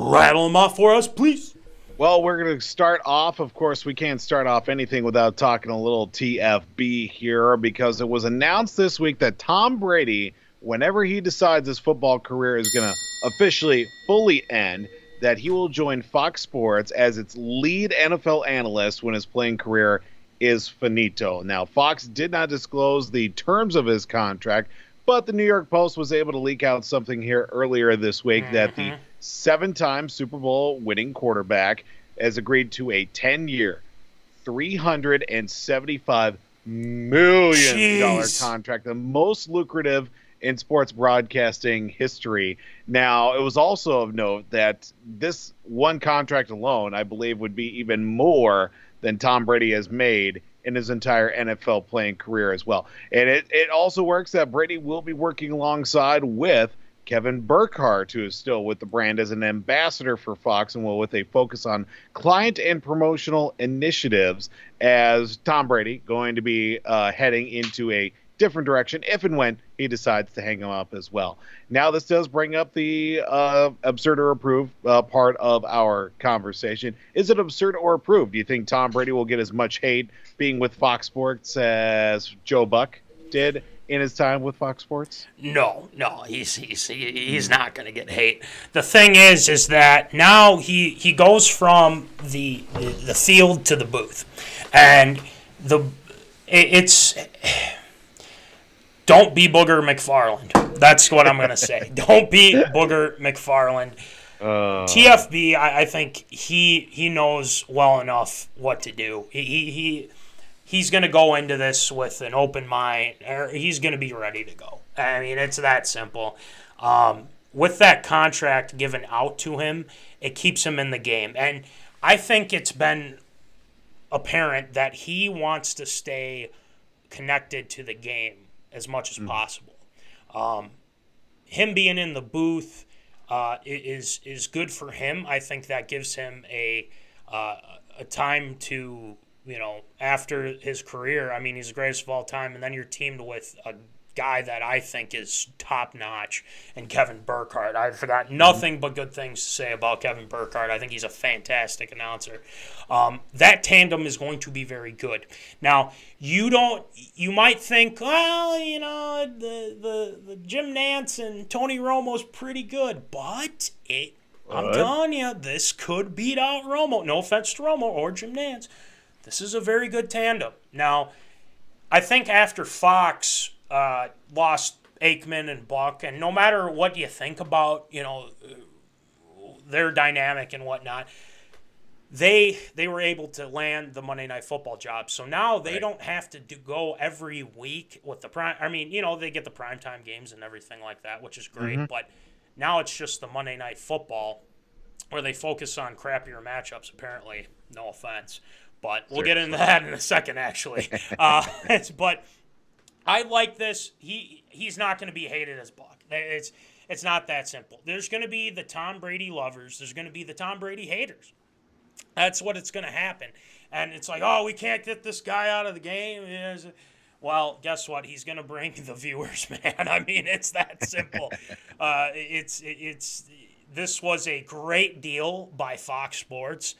rattle them off for us, please? Well, we're going to start off. Of course, we can't start off anything without talking a little TFB here because it was announced this week that Tom Brady, whenever he decides his football career is going to officially fully end, that he will join Fox Sports as its lead NFL analyst when his playing career is finito. Now, Fox did not disclose the terms of his contract, but the New York Post was able to leak out something here earlier this week that the 7-time Super Bowl winning quarterback has agreed to a 10-year, $375 million contract, the most lucrative in sports broadcasting history. Now, it was also of note that this one contract alone, I believe, would be even more than Tom Brady has made in his entire NFL playing career as well. And it also works that Brady will be working alongside with Kevin Burkhardt, who is still with the brand as an ambassador for Fox and will with a focus on client and promotional initiatives, as Tom Brady going to be heading into a different direction if and when he decides to hang him up as well. Now, this does bring up the absurd or approved part of our conversation. Is it absurd or approved? Do you think Tom Brady will get as much hate being with Fox Sports as Joe Buck did in his time with Fox Sports? No, he's not going to get hate. The thing is that now he goes from the field to the booth, and it's. Don't be Booger McFarland. That's what I'm going to say. Don't be Booger McFarland. TFB, I think he knows well enough what to do. He's going to go into this with an open mind. He's going to be ready to go. I mean, it's that simple. With that contract given out to him, it keeps him in the game. And I think it's been apparent that he wants to stay connected to the game as much as possible. Him being in the booth is good for him. I think that gives him a time to, after his career. I mean, he's the greatest of all time, and then you're teamed with a guy that I think is top-notch, and Kevin Burkhardt. I've forgot nothing but good things to say about Kevin Burkhardt. I think he's a fantastic announcer. That tandem is going to be very good. Now, you might think, well, the Jim Nantz and Tony Romo's pretty good, but I'm telling you, this could beat out Romo. No offense to Romo or Jim Nantz. This is a very good tandem. Now, I think after Fox lost Aikman and Buck, and no matter what you think about, their dynamic and whatnot, they were able to land the Monday Night Football job. So now they don't have to go every week with the prime. I mean, they get the primetime games and everything like that, which is great. But now it's just the Monday Night Football where they focus on crappier matchups, apparently. No offense. But we'll get into that in a second, actually. But I like this. He's not going to be hated as Buck. It's not that simple. There's going to be the Tom Brady lovers. There's going to be the Tom Brady haters. That's what it's going to happen. And it's like, oh, we can't get this guy out of the game. Well, guess what? He's going to bring the viewers, man. I mean, it's that simple. This was a great deal by Fox Sports.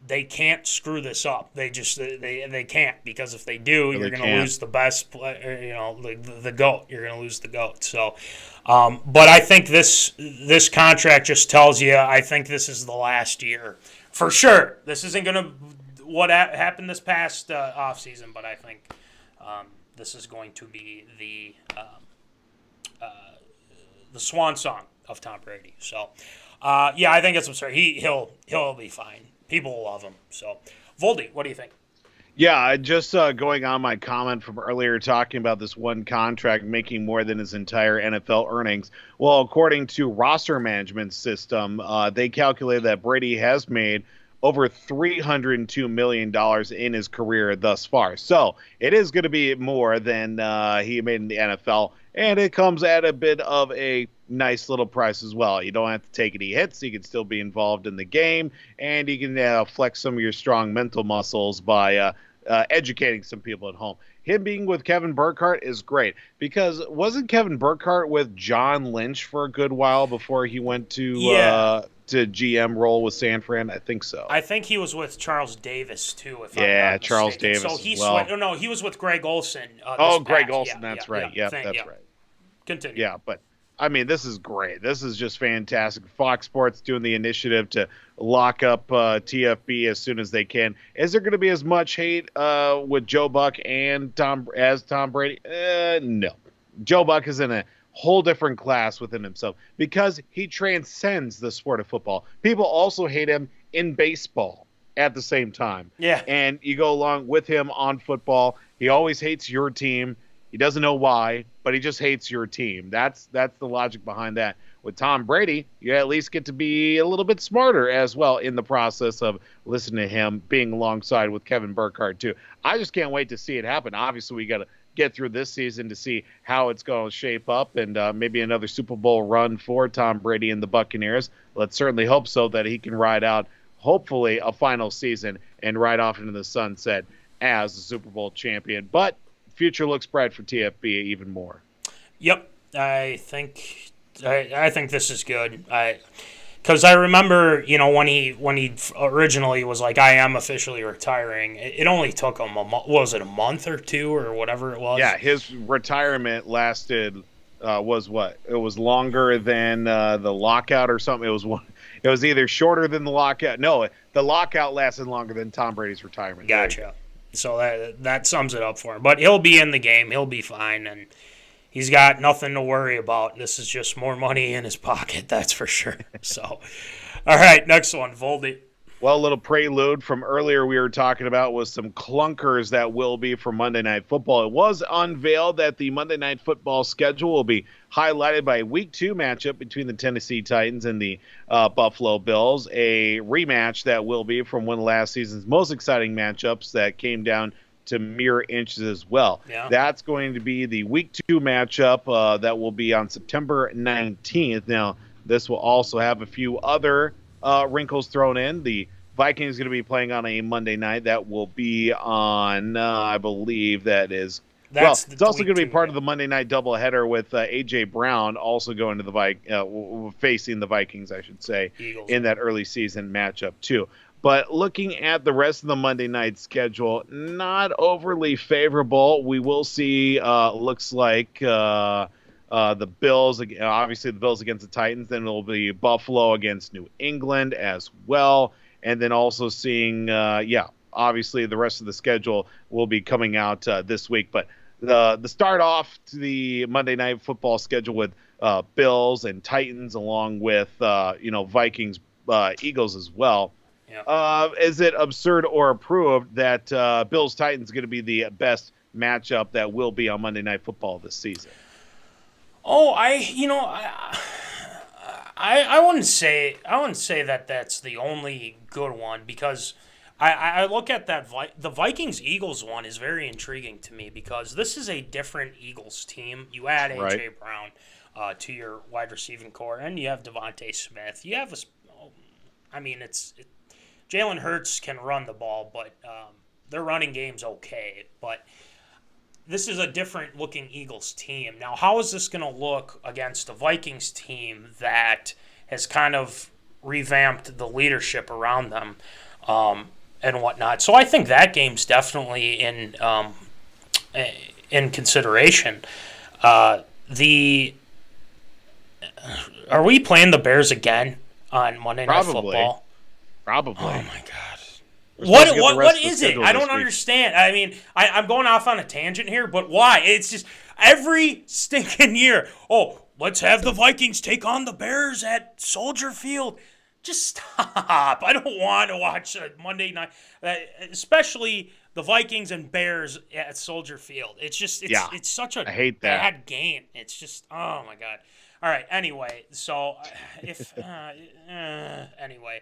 they can't screw this up. They just they can't, because if they do, you're going to lose the best player, the GOAT. You're going to lose the GOAT. So, but I think this contract just tells you, I think this is the last year for sure. This isn't going to what happened this past offseason, but I think this is going to be the swan song of Tom Brady. So, I think it's absurd. He'll be fine. People will love him. So, Voldy, what do you think? Yeah, just going on my comment from earlier, talking about this one contract making more than his entire NFL earnings. Well, according to roster management system, they calculated that Brady has made over $302 million in his career thus far. So it is going to be more than he made in the NFL, and it comes at a bit of a nice little price as well. You don't have to take any hits. You can still be involved in the game, and you can flex some of your strong mental muscles by educating some people at home. Him being with Kevin Burkhardt is great, because wasn't Kevin Burkhardt with John Lynch for a good while before he went to GM role with San Fran? I think so. I think he was with Charles Davis too. If I'm not Charles mistaken. Davis. So he as he was with Greg Olson. Greg Olson. That's right. That's right. Continue. Yeah, but I mean, this is great. This is just fantastic. Fox Sports doing the initiative to lock up TFB as soon as they can. Is there going to be as much hate with Joe Buck and Tom Brady? No. Joe Buck is in a whole different class within himself because he transcends the sport of football. People also hate him in baseball at the same time. Yeah. And you go along with him on football. He always hates your team. He doesn't know why, but he just hates your team. That's the logic behind that. With Tom Brady, you at least get to be a little bit smarter as well in the process of listening to him, being alongside with Kevin Burkhardt too. I just can't wait to see it happen. Obviously, we got to get through this season to see how it's going to shape up, and maybe another Super Bowl run for Tom Brady and the Buccaneers. Let's certainly hope so, that he can ride out, hopefully, a final season and ride off into the sunset as the Super Bowl champion. But future looks bright for TFB even more. Yep, I think this is good. Because I remember, when he originally was like, I am officially retiring. It only took him a month or two or whatever it was. Yeah, his retirement lasted was what? It was longer than the lockout or something. It was either shorter than the lockout. No, the lockout lasted longer than Tom Brady's retirement. Gotcha. So that sums it up for him. But he'll be in the game. He'll be fine. And he's got nothing to worry about. This is just more money in his pocket, that's for sure. So, all right, next one, Voldy. Well, a little prelude from earlier we were talking about was some clunkers that will be for Monday Night Football. It was unveiled that the Monday Night Football schedule will be highlighted by a Week 2 matchup between the Tennessee Titans and the Buffalo Bills, a rematch that will be from one of last season's most exciting matchups that came down to mere inches as well. Yeah. That's going to be the Week 2 matchup that will be on September 19th. Now, this will also have a few other wrinkles thrown in. The Vikings going to be playing on a Monday night. That will be on, I believe that is. It's also going to be part of the Monday night doubleheader with A.J. Brown also going to facing the Vikings, I should say, Eagles. In that early season matchup too. But looking at the rest of the Monday night schedule, not overly favorable. We will see, looks like the Bills, obviously the Bills against the Titans. Then it'll be Buffalo against New England as well. And then also seeing, obviously the rest of the schedule will be coming out this week. But the start off to the Monday Night Football schedule with Bills and Titans along with, Vikings, Eagles as well. Yeah. Is it absurd or approved that Bills-Titans is going to be the best matchup that will be on Monday Night Football this season? Oh, I wouldn't say that that's the only good one, because I look at that the Vikings-Eagles one is very intriguing to me, because this is a different Eagles team. You add A.J. Brown to your wide receiving core, and you have Devontae Smith. You have Jalen Hurts can run the ball, but their running game's okay. But this is a different looking Eagles team. Now, how is this going to look against the Vikings team that has kind of revamped the leadership around them? and whatnot. So I think that game's definitely in consideration. Are we playing the Bears again on Monday Night Football? Probably. Oh my God. What is it? I don't understand. I mean, I'm going off on a tangent here, but why? It's just every stinking year. Oh, let's have the Vikings take on the Bears at Soldier Field. Just stop. I don't want to watch a Monday night, especially the Vikings and Bears at Soldier Field. It's just, it's such a bad game. It's just, oh my God. All right. Anyway, so anyway,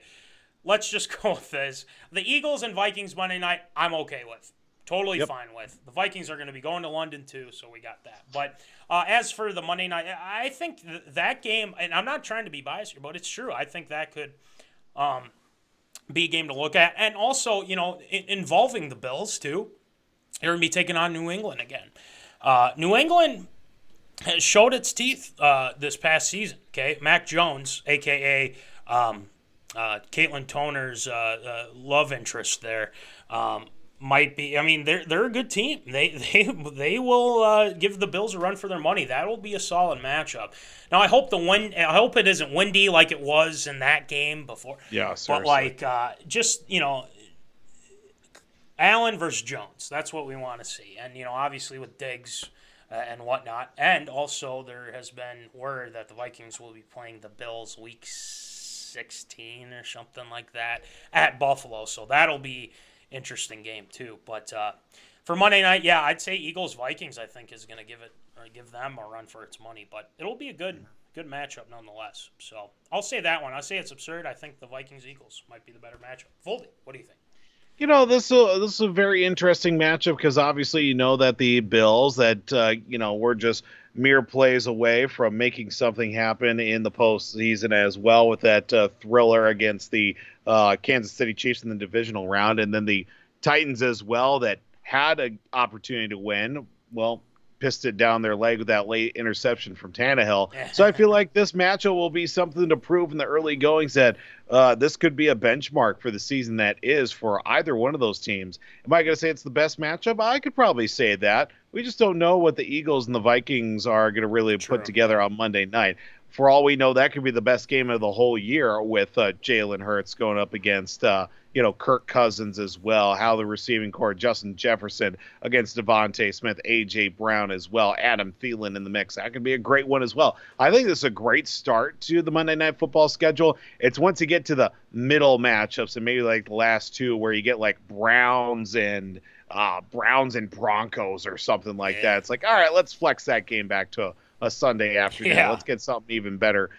let's just go with this. The Eagles and Vikings Monday night, I'm okay with. Totally fine with. The Vikings are going to be going to London too, so we got that. But as for the Monday night, I think that game, and I'm not trying to be biased here, but it's true. I think that could be a game to look at. And also, involving the Bills too. They're going to be taking on New England again. New England has showed its teeth this past season, okay? Mac Jones, a.k.a. Caitlin Toner's love interest there, might be. I mean, they're a good team. They will give the Bills a run for their money. That will be a solid matchup. Now, I hope it isn't windy like it was in that game before. Yeah, seriously. But just Allen versus Jones. That's what we want to see. And obviously with Diggs and whatnot. And also there has been word that the Vikings will be playing the Bills week 16 or something like that at Buffalo. So that'll be interesting game too. But for Monday night, I'd say Eagles-Vikings I think is going to give them a run for its money. But it'll be a good matchup nonetheless. So I'll say that one. I'll say it's absurd. I think the Vikings-Eagles might be the better matchup. Voldy, what do you think? This is a very interesting matchup because obviously that the Bills that were just mere plays away from making something happen in the postseason as well with that thriller against the Kansas City Chiefs in the divisional round, and then the Titans as well that had an opportunity to win. Well, pissed it down their leg with that late interception from Tannehill. So I feel like this matchup will be something to prove in the early goings that this could be a benchmark for the season that is for either one of those teams. Am I going to say it's the best matchup? I could probably say that. We just don't know what the Eagles and the Vikings are going to really put together on Monday night. For all we know, that could be the best game of the whole year with Jalen Hurts going up against Kirk Cousins as well. How the receiving core, Justin Jefferson against Devontae Smith, A.J. Brown as well, Adam Thielen in the mix. That could be a great one as well. I think this is a great start to the Monday Night Football schedule. It's once you get to the middle matchups and maybe like the last two where you get like Browns and Broncos or something like that. It's like, all right, let's flex that game back to a Sunday afternoon. Let's get something even better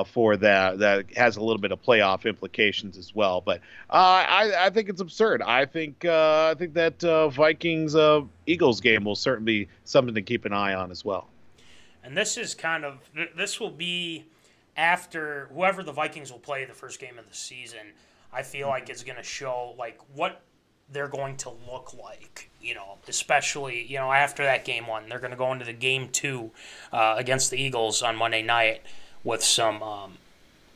for that has a little bit of playoff implications as well. But I think it's absurd. I think that Vikings Eagles game will certainly be something to keep an eye on as well. And this will be after whoever the Vikings will play the first game of the season. I feel like it's going to show like what they're going to look like, especially, after that game one. They're going to go into the game two against the Eagles on Monday night with some,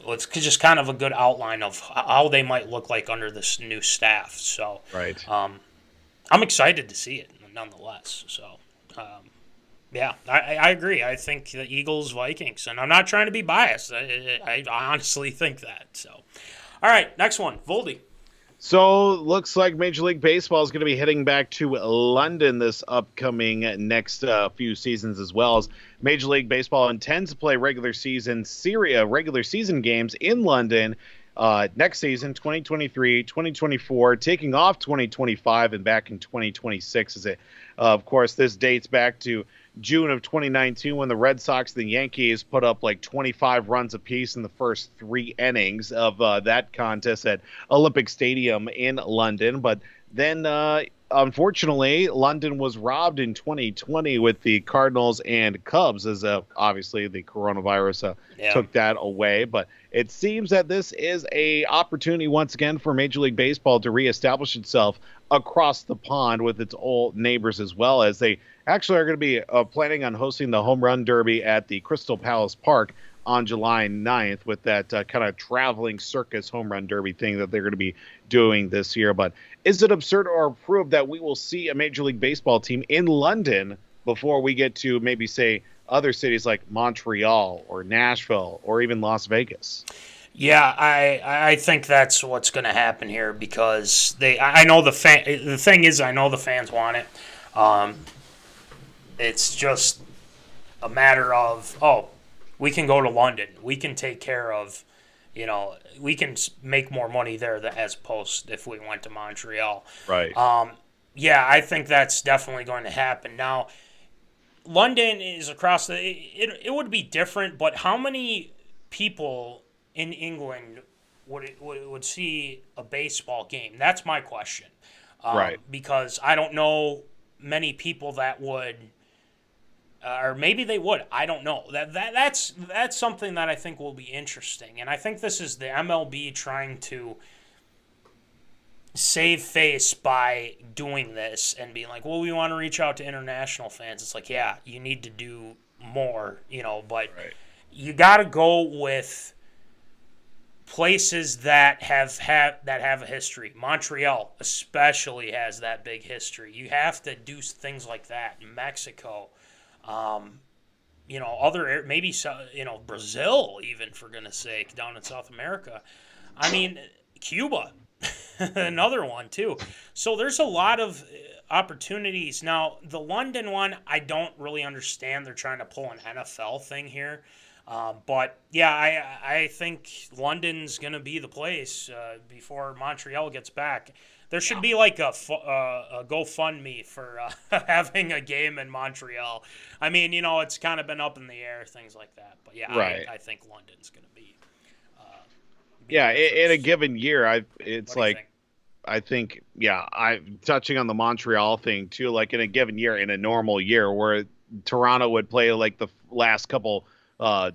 it's just kind of a good outline of how they might look like under this new staff. So, right. I'm excited to see it nonetheless. So, I agree. I think the Eagles, Vikings, and I'm not trying to be biased. I honestly think that. So, all right, next one, Voldy. So looks like Major League Baseball is going to be heading back to London this upcoming next few seasons, as well as Major League Baseball intends to play regular season games in London next season, 2023, 2024, taking off 2025 and back in 2026. Of course, this dates back to June of 2019 when the Red Sox and the Yankees put up like 25 runs apiece in the first 3 innings of that contest at Olympic Stadium in London. But then, unfortunately, London was robbed in 2020 with the Cardinals and Cubs, as obviously the coronavirus took that away. But it seems that this is a opportunity once again for Major League Baseball to reestablish itself across the pond with its old neighbors, as well as they actually are going to be planning on hosting the Home Run Derby at the Crystal Palace Park on July 9th with that kind of traveling circus home run derby thing that they're going to be doing this year. But is it absurd or approved that we will see a Major League Baseball team in London before we get to maybe, say, other cities like Montreal or Nashville or even Las Vegas? Yeah, I think that's what's going to happen here because I know the thing is I know the fans want it. It's just a matter of, we can go to London. We can take care of, we can make more money there as opposed if we went to Montreal. Right. Yeah, I think that's definitely going to happen. Now, London is across it would be different, but how many people in England would see a baseball game? That's my question. Right. Because I don't know many people that would, or maybe they would. I don't know. That's something that I think will be interesting. And I think this is the MLB trying to save face by doing this and being like, well, we want to reach out to international fans. It's like, yeah, you need to do more, but you got to go with places that have a history. Montreal especially has that big history. You have to do things like that. Mexico, other maybe Brazil, even, for goodness sake, down in South America. I mean, Cuba, another one too. So there's a lot of opportunities. Now, the London one, I don't really understand. They're trying to pull an NFL thing here. But, yeah, I think London's going to be the place before Montreal gets back. There should be like a GoFundMe for having a game in Montreal. I mean, it's kind of been up in the air, things like that. But, yeah, I think London's going to be. In a given year, I'm touching on the Montreal thing, too. Like, in a given year, in a normal year, where Toronto would play, like, the last couple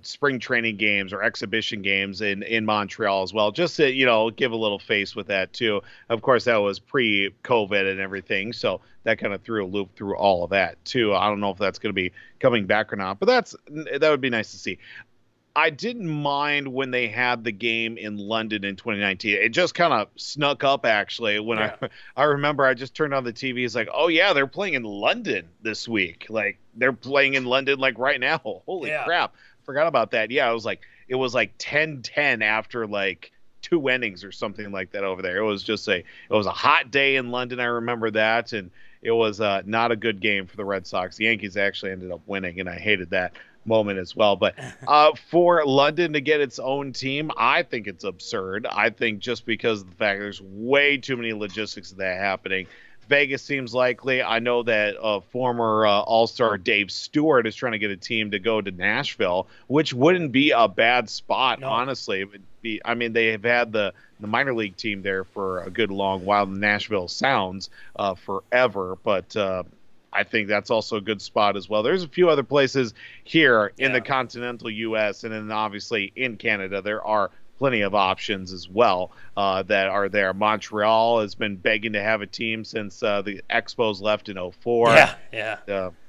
spring training games or exhibition games in Montreal as well, just to, give a little face with that too. Of course, that was pre-COVID and everything, so that kind of threw a loop through all of that too. I don't know if that's going to be coming back or not, but that would be nice to see. I didn't mind when they had the game in London in 2019. It just kind of snuck up, actually, when I remember I just turned on the TV. It's like, oh, yeah, they're playing in London this week. Like, they're playing in London, like, right now. Holy crap. Forgot about that. Yeah, it was like 10-10 after, like, 2 innings or something like that over there. It was just it was a hot day in London. I remember that, and it was not a good game for the Red Sox. The Yankees actually ended up winning, and I hated that moment as well. But for London to get its own team, I think it's absurd. I think just because of the fact there's way too many logistics of that happening. Vegas seems likely. I know that former All-Star Dave Stewart is trying to get a team to go to Nashville, which wouldn't be a bad spot, honestly. It would be, I mean, they have had the minor league team there for a good long while. Nashville Sounds forever, but I think that's also a good spot as well. There's a few other places here in the continental U.S. and then obviously in Canada. There are plenty of options as well that are there. Montreal has been begging to have a team since the Expos left in 2004.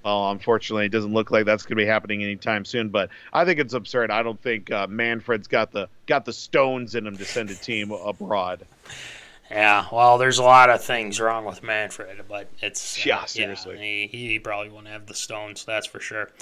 Well, unfortunately, it doesn't look like that's going to be happening anytime soon. But I think it's absurd. I don't think Manfred's got the stones in him to send a team abroad. Yeah, well, there's a lot of things wrong with Manfred, but it's seriously. He probably won't have the stones, that's for sure.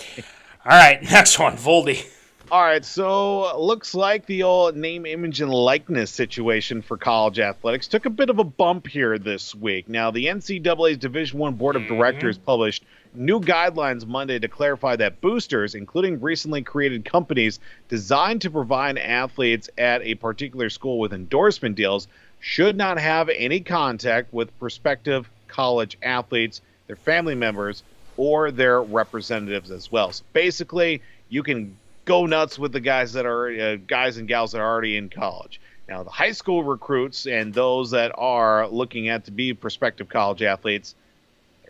All right, next one, Voldy. All right, so looks like the old name, image, and likeness situation for college athletics took a bit of a bump here this week. Now, the NCAA's Division I Board of Directors published new guidelines Monday to clarify that boosters, including recently created companies designed to provide athletes at a particular school with endorsement deals, should not have any contact with prospective college athletes, their family members, or their representatives as well. So basically, you can go nuts with the guys that are guys and gals that are already in college. Now, the high school recruits and those that are looking at to be prospective college athletes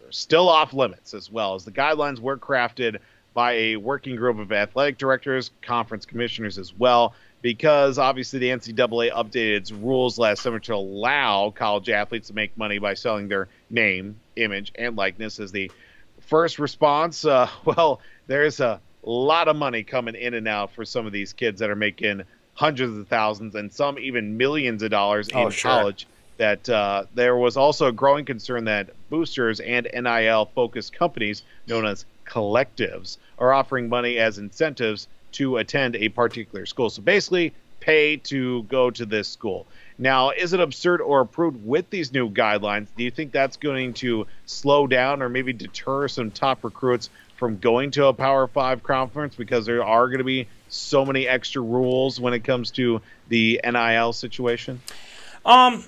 are still off limits as well, as the guidelines were crafted by a working group of athletic directors, conference commissioners as well, because obviously the NCAA updated its rules last summer to allow college athletes to make money by selling their name, image, and likeness. As the first response, there's a lot of money coming in and out for some of these kids that are making hundreds of thousands and some even millions of dollars in college. That there was also a growing concern that boosters and NIL-focused companies known as collectives are offering money as incentives to attend a particular school. So basically, pay to go to this school. Now, is it absurd or approved with these new guidelines? Do you think that's going to slow down or maybe deter some top recruits from going to a Power 5 conference because there are going to be so many extra rules when it comes to the NIL situation? That's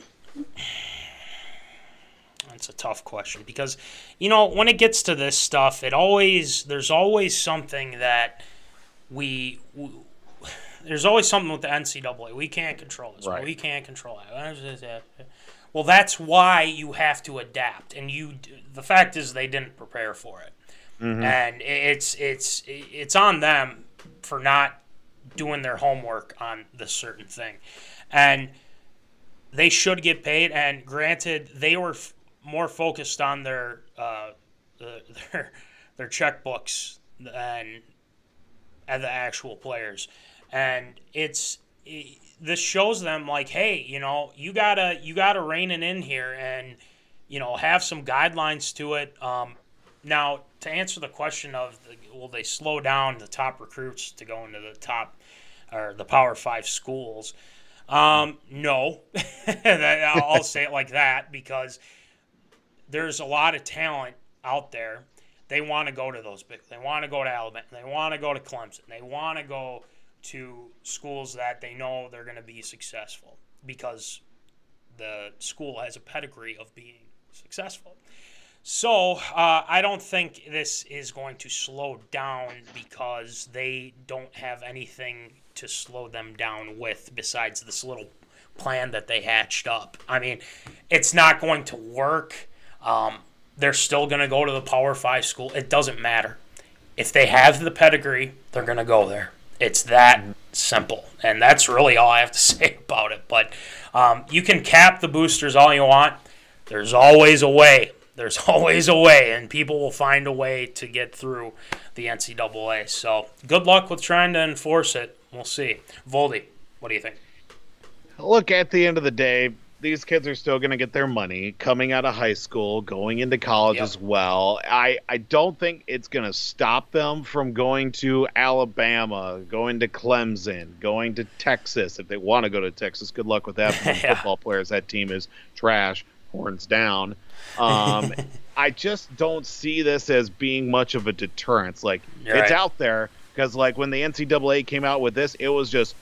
a tough question because, when it gets to this stuff, there's always something that there's always something with the NCAA. We can't control this. Right. We can't control that. Well, that's why you have to adapt. And the fact is they didn't prepare for it. Mm-hmm. And it's on them for not doing their homework on this certain thing. And they should get paid. And granted, they were more focused on their checkbooks than the actual players. And this shows them like, hey, you gotta rein it in here and have some guidelines to it. Now, to answer the question of will they slow down the top recruits to go into the top or the Power 5 schools? No, I'll say it like that because there's a lot of talent out there. They want to go to those big. They want to go to Alabama. They want to go to Clemson. They want to go to schools that they know they're going to be successful because the school has a pedigree of being successful. So I don't think this is going to slow down because they don't have anything to slow them down with besides this little plan that they hatched up. I mean, it's not going to work. They're still going to go to the Power 5 school. It doesn't matter. If they have the pedigree, they're going to go there. It's that simple. And that's really all I have to say about it. But you can cap the boosters all you want. There's always a way. There's always a way, and people will find a way to get through the NCAA. So good luck with trying to enforce it. We'll see. Voldy, what do you think? Look, at the end of the day, these kids are still going to get their money coming out of high school, going into college as well. I don't think it's going to stop them from going to Alabama, going to Clemson, going to Texas. If they want to go to Texas, good luck with that. Football players, that team is trash, horns down. I just don't see this as being much of a deterrence. Like, it's out there because, like, when the NCAA came out with this, it was just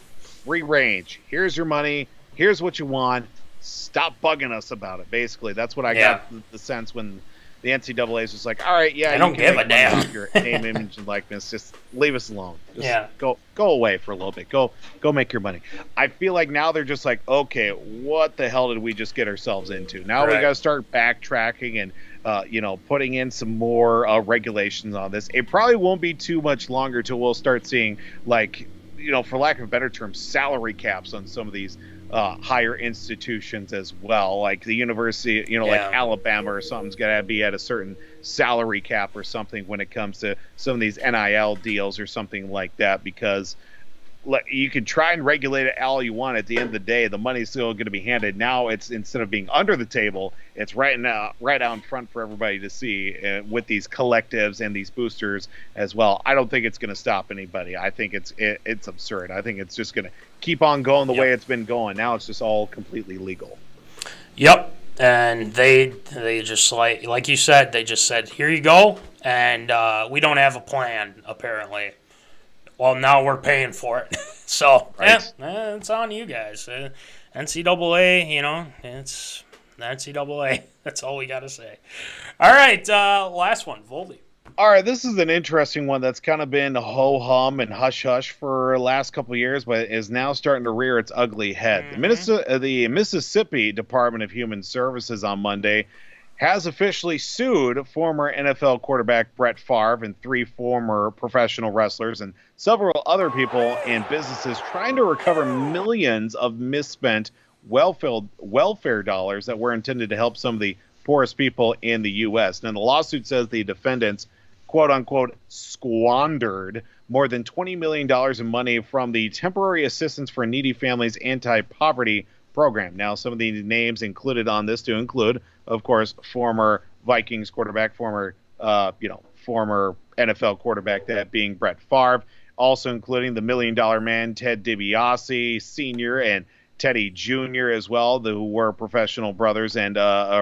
free range. Here's your money. Here's what you want. Stop bugging us about it. Basically, that's what I got the sense when the NCAA is just like, all right, I don't give a damn. Your name, image, and likeness. Just leave us alone. Just go away for a little bit. Go make your money. I feel like now they're just like, okay, what the hell did we just get ourselves into? Now we got to start backtracking and putting in some more regulations on this. It probably won't be too much longer till we'll start seeing, like, for lack of a better term, salary caps on some of these higher institutions as well, like the university, like Alabama or something's got to be at a certain salary cap or something when it comes to some of these NIL deals or something like that, because you can try and regulate it all you want. At the end of the day, the money's still going to be handed. Now it's, instead of being under the table, it's right out in front for everybody to see with these collectives and these boosters as well. I don't think it's going to stop anybody. I think it's absurd. I think it's just going to keep on going the way it's been going. Now it's just all completely legal. Yep. And they just, like you said, they just said, here you go. And we don't have a plan, apparently. Well, now we're paying for it. So, it's on you guys. NCAA, it's the NCAA. That's all we got to say. All right, last one, Voldy. All right, this is an interesting one that's kind of been ho-hum and hush-hush for the last couple of years, but is now starting to rear its ugly head. Mm-hmm. The Mississippi Department of Human Services on Monday has officially sued former NFL quarterback BrettFavre and 3 former professional wrestlers and several other people and businesses trying to recover millions of misspent welfare dollars that were intended to help some of the poorest people in the U.S. Now, the lawsuit says the defendants, quote-unquote, squandered more than $20 million in money from the Temporary Assistance for Needy Families Anti-Poverty Program. Now, some of the names included on this to include, of course, former Vikings quarterback, former NFL quarterback, that being Brett Favre, also including the $1 Million Man, Ted DiBiase Sr., and Teddy Jr. as well, who were professional brothers and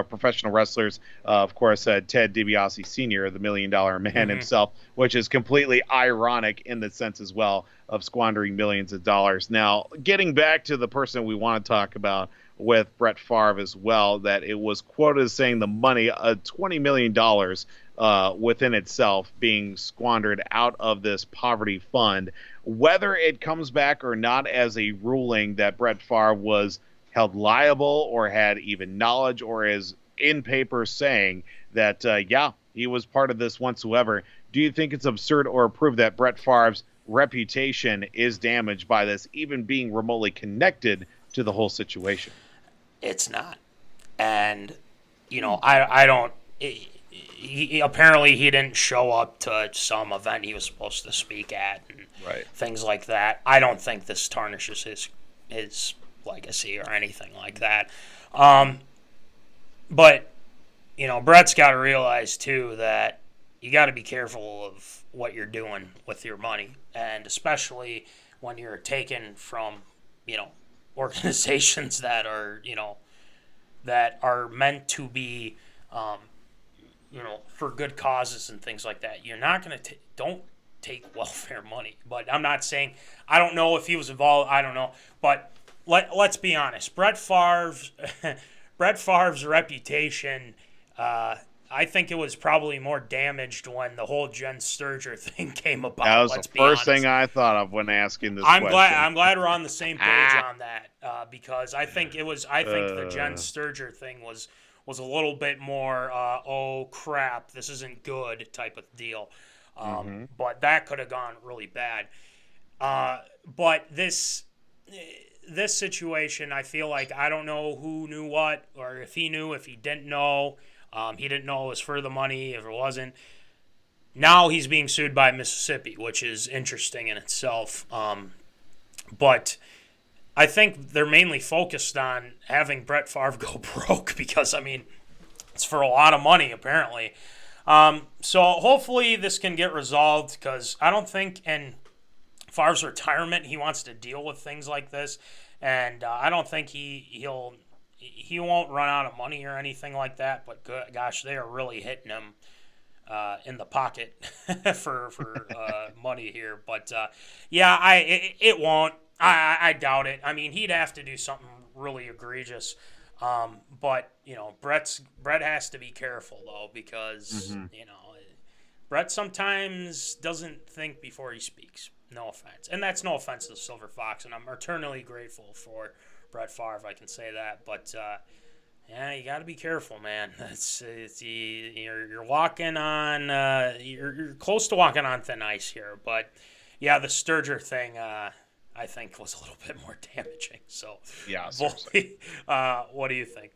professional wrestlers. Of course, Ted DiBiase Sr., the $1 Million Man himself, which is completely ironic in the sense as well of squandering millions of dollars. Now, getting back to the person we want to talk about with Brett Favre as well, that it was quoted as saying the money, $20 million within itself being squandered out of this poverty fund. Whether it comes back or not as a ruling that Brett Favre was held liable or had even knowledge or is in paper saying that, he was part of this whatsoever, do you think it's absurd or prove that Brett Favre's reputation is damaged by this, even being remotely connected to the whole situation? It's not. And, I don't... Apparently he didn't show up to some event he was supposed to speak at and things like that. I don't think this tarnishes his legacy or anything like that. But, Brett's got to realize, too, that you got to be careful of what you're doing with your money, and especially when you're taken from, organizations that are, that are meant to be, for good causes and things like that. You're not going to don't take welfare money. But I'm not saying, I don't know if he was involved. I don't know. But let's be honest. Brett Favre's reputation, I think it was probably more damaged when the whole Jen Sturger thing came about. That was the first thing I thought of when asking this question. I'm glad we're on the same page on that, because I think the Jen Sturger thing was a little bit more, oh crap, this isn't good type of deal. But that could have gone really bad. But this situation, I feel like I don't know who knew what, or if he knew, if he didn't know. He didn't know it was for the money, if it wasn't. Now he's being sued by Mississippi, which is interesting in itself. But I think they're mainly focused on having Brett Favre go broke because, it's for a lot of money, apparently. So hopefully this can get resolved, because I don't think in Favre's retirement he wants to deal with things like this. And I don't think he won't run out of money or anything like that. But gosh, they are really hitting him in the pocket for money here. But it won't. I doubt it. He'd have to do something really egregious. But Brett has to be careful though, because Brett sometimes doesn't think before he speaks. No offense, and that's no offense to the Silver Fox, and I'm eternally grateful for Brett Favre, I can say that. But you got to be careful, man. You're walking on you're close to walking on thin ice here. But the Sturger thing, I think, was a little bit more damaging. So seriously. What do you think?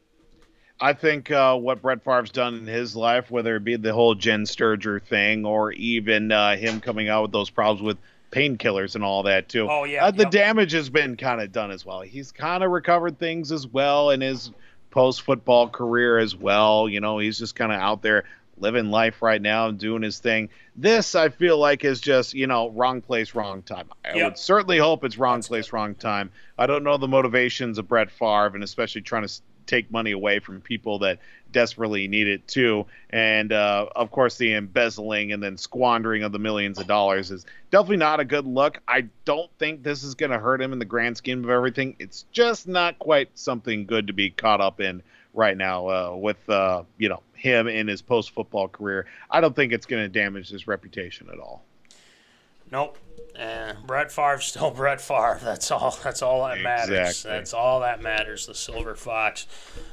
I think what Brett Favre's done in his life, whether it be the whole Jen Sturger thing or even him coming out with those problems with painkillers and all that too. The damage has been kind of done as well. He's kind of recovered things as well in his post-football career as well. He's just kind of out there living life right now and doing his thing. This, I feel like, is just, wrong place, wrong time. I would certainly hope it's wrong place, wrong time. I don't know the motivations of Brett Favre, and especially trying to take money away from people that desperately need it too. And of course, the embezzling and then squandering of the millions of dollars is definitely not a good look. I don't think this is going to hurt him in the grand scheme of everything. It's just not quite something good to be caught up in right now with him in his post-football career. I don't think it's going to damage his reputation at all. Nope. Brett Favre's still Brett Favre. That's all that matters. Exactly. That's all that matters, the Silver Fox.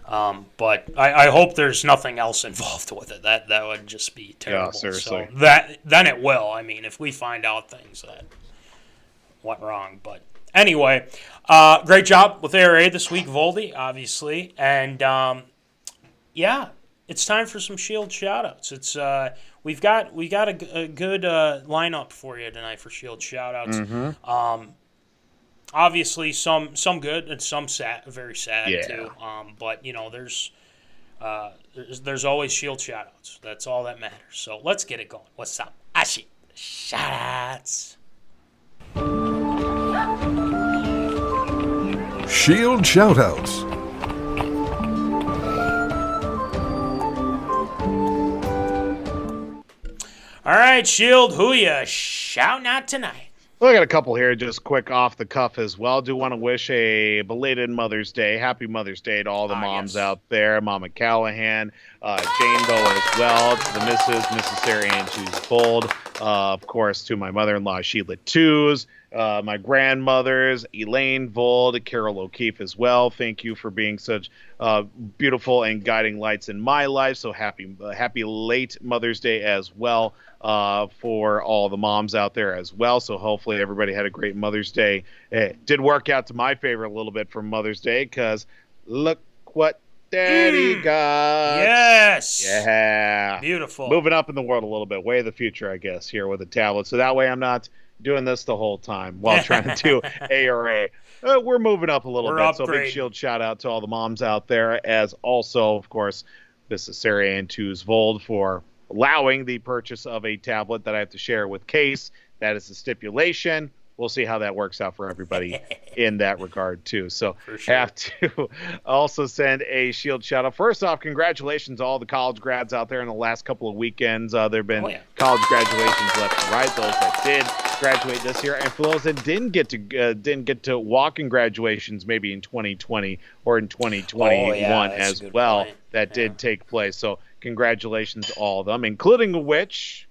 But I hope there's nothing else involved with it. That would just be terrible. Yeah, seriously. So then it will. If we find out things that went wrong. But anyway, great job with ARA this week, Voldy, obviously. And it's time for some Shield shoutouts. we've got a good lineup for you tonight for Shield Shoutouts. Obviously, some good and some sad, very sad too. But there's always Shield Shoutouts. That's all that matters. So let's get it going. What's up? Ashi Shoutouts. Shield Shoutouts. All right, Shield, who ya shouting out tonight? Well, I got a couple here, just quick off the cuff as well. Do want to wish a belated Mother's Day, happy Mother's Day to all the moms out there. Mama Callahan, Jane Doe as well, to the Mrs. Sarah Ann Twoes-Bold, of course, to my mother-in-law, Sheila Twoes, my grandmothers, Elaine Vold, Carol O'Keefe as well. Thank you for being such beautiful and guiding lights in my life. So happy late Mother's Day as well for all the moms out there as well. So hopefully everybody had a great Mother's Day. It did work out to my favor a little bit for Mother's Day because look what Daddy got. Yes. Yeah. Beautiful. Moving up in the world a little bit. Way of the future, I guess, here with a tablet. So that way I'm not doing this the whole time while trying to do ARA. We're moving up a little bit. Upgrading. So big Shield shout out to all the moms out there, as also, of course, this is Sarah Ann Twoes-Vold for allowing the purchase of a tablet that I have to share with Case. That is the stipulation. We'll see how that works out for everybody in that regard, too. So have to also send a Shield shout-out. First off, congratulations to all the college grads out there in the last couple of weekends. There have been college graduations left and right, those that did graduate this year. And for those that didn't get to walk in graduations maybe in 2020 or in 2021 as well, that did take place. So congratulations to all of them, including which...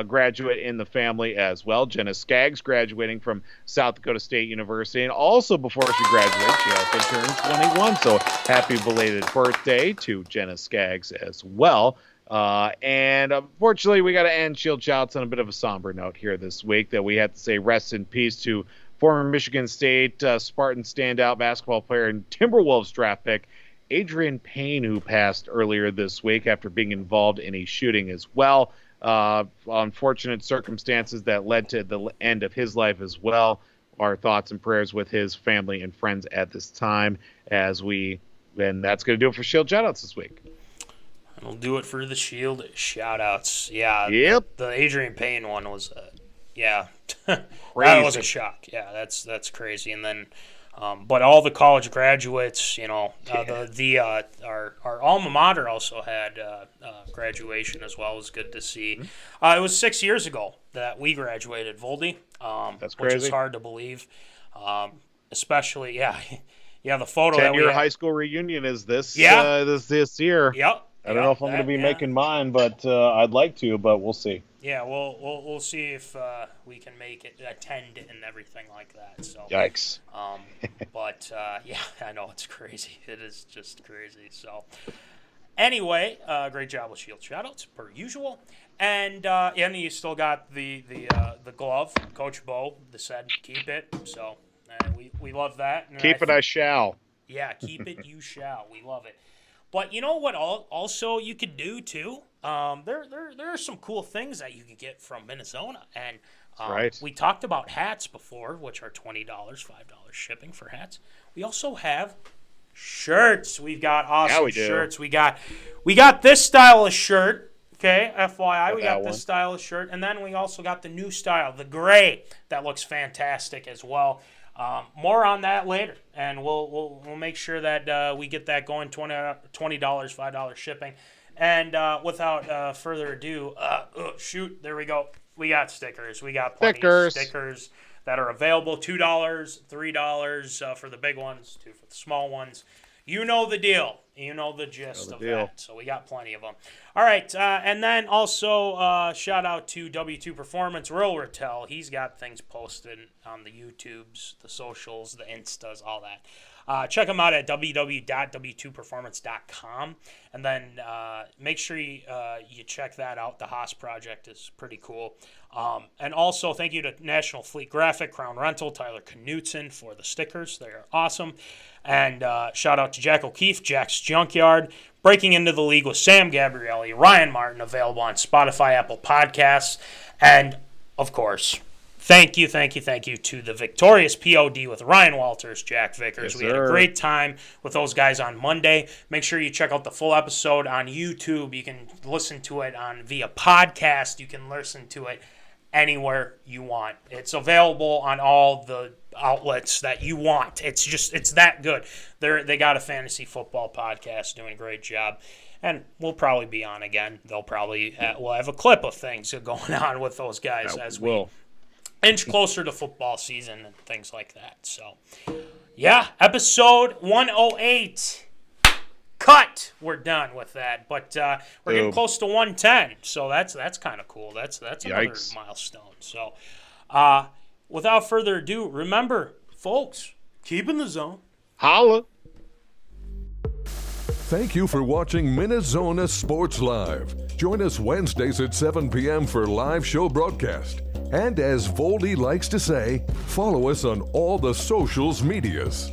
graduate in the family as well. Jenna Skaggs graduating from South Dakota State University. And also before she graduates, she also turned 21. So happy belated birthday to Jenna Skaggs as well. And unfortunately, we got to end Shield Shouts on a bit of a somber note here this week that we have to say rest in peace to former Michigan State Spartan standout basketball player and Timberwolves draft pick Adrian Payne, who passed earlier this week after being involved in a shooting as well. Unfortunate circumstances that led to the end of his life as well. Our thoughts and prayers with his family and friends at this time and that's going to do it for Shield Shoutouts this week. That'll do it for the Shield Shoutouts. Yeah. Yep. The Adrian Payne one was, that was a shock. Yeah, that's crazy. And then, but all the college graduates, our alma mater also had graduation as well. It was good to see. It was 6 years ago that we graduated, Voldy. That's crazy. Which is hard to believe. Especially, the photo 10-year high school reunion is this year. Yep. I don't know if I'm going to be making mine, but I'd like to, but we'll see. Yeah, we'll see if we can make it, attend and everything like that. So yikes. But I know it's crazy. It is just crazy. So anyway, great job with Shield Shoutouts per usual. And you still got the glove, Coach Bo said keep it. So we love that. And keep it, I shall. Yeah, keep it, you shall. We love it. But you know what also you could do too? There are some cool things that you could get from MinneZona. And we talked about hats before, which are $20, $5 shipping for hats. We also have shirts. We've got awesome shirts. We got this style of shirt. Okay, FYI, we got this style of shirt. And then we also got the new style, the gray, that looks fantastic as well. More on that later, and we'll make sure that we get that going. $20, $5 shipping, and without further ado, there we go. We got stickers. We got plenty of stickers that are available. $2, $3 for the big ones, $2 for the small ones. You know the deal. You know the gist of that. So we got plenty of them. All right. And then also shout out to W2 Performance, Will Rattel. He's got things posted on the YouTubes, the socials, the Instas, all that. Check him out at www.w2performance.com. And then make sure you check that out. The Haas project is pretty cool. And also thank you to National Fleet Graphic, Crown Rental, Tyler Knutson for the stickers. They're awesome. And shout out to Jack O'Keefe, Jack's Junkyard. Breaking Into the League with Sam Gabrielli, Ryan Martin, available on Spotify, Apple Podcasts, and, of course, thank you to the Victorious P.O.D. with Ryan Walters, Jack Vickers. Yes, we had a great time with those guys on Monday. Make sure you check out the full episode on YouTube. You can listen to it via podcast. You can listen to it anywhere you want. It's available on all the outlets that you want. It's that good. They got a fantasy football podcast doing a great job, and we'll probably be on again. They'll probably we'll have a clip of things going on with those guys as we inch closer to football season and things like that. So yeah, episode 108 cut. We're done with that, but we're getting close to 110, so that's kind of cool. That's another milestone. So without further ado, remember, folks, keep in the zone. Holla. Thank you for watching MinneZona Sports Live. Join us Wednesdays at 7 p.m. for live show broadcast. And as Voldy likes to say, follow us on all the socials medias.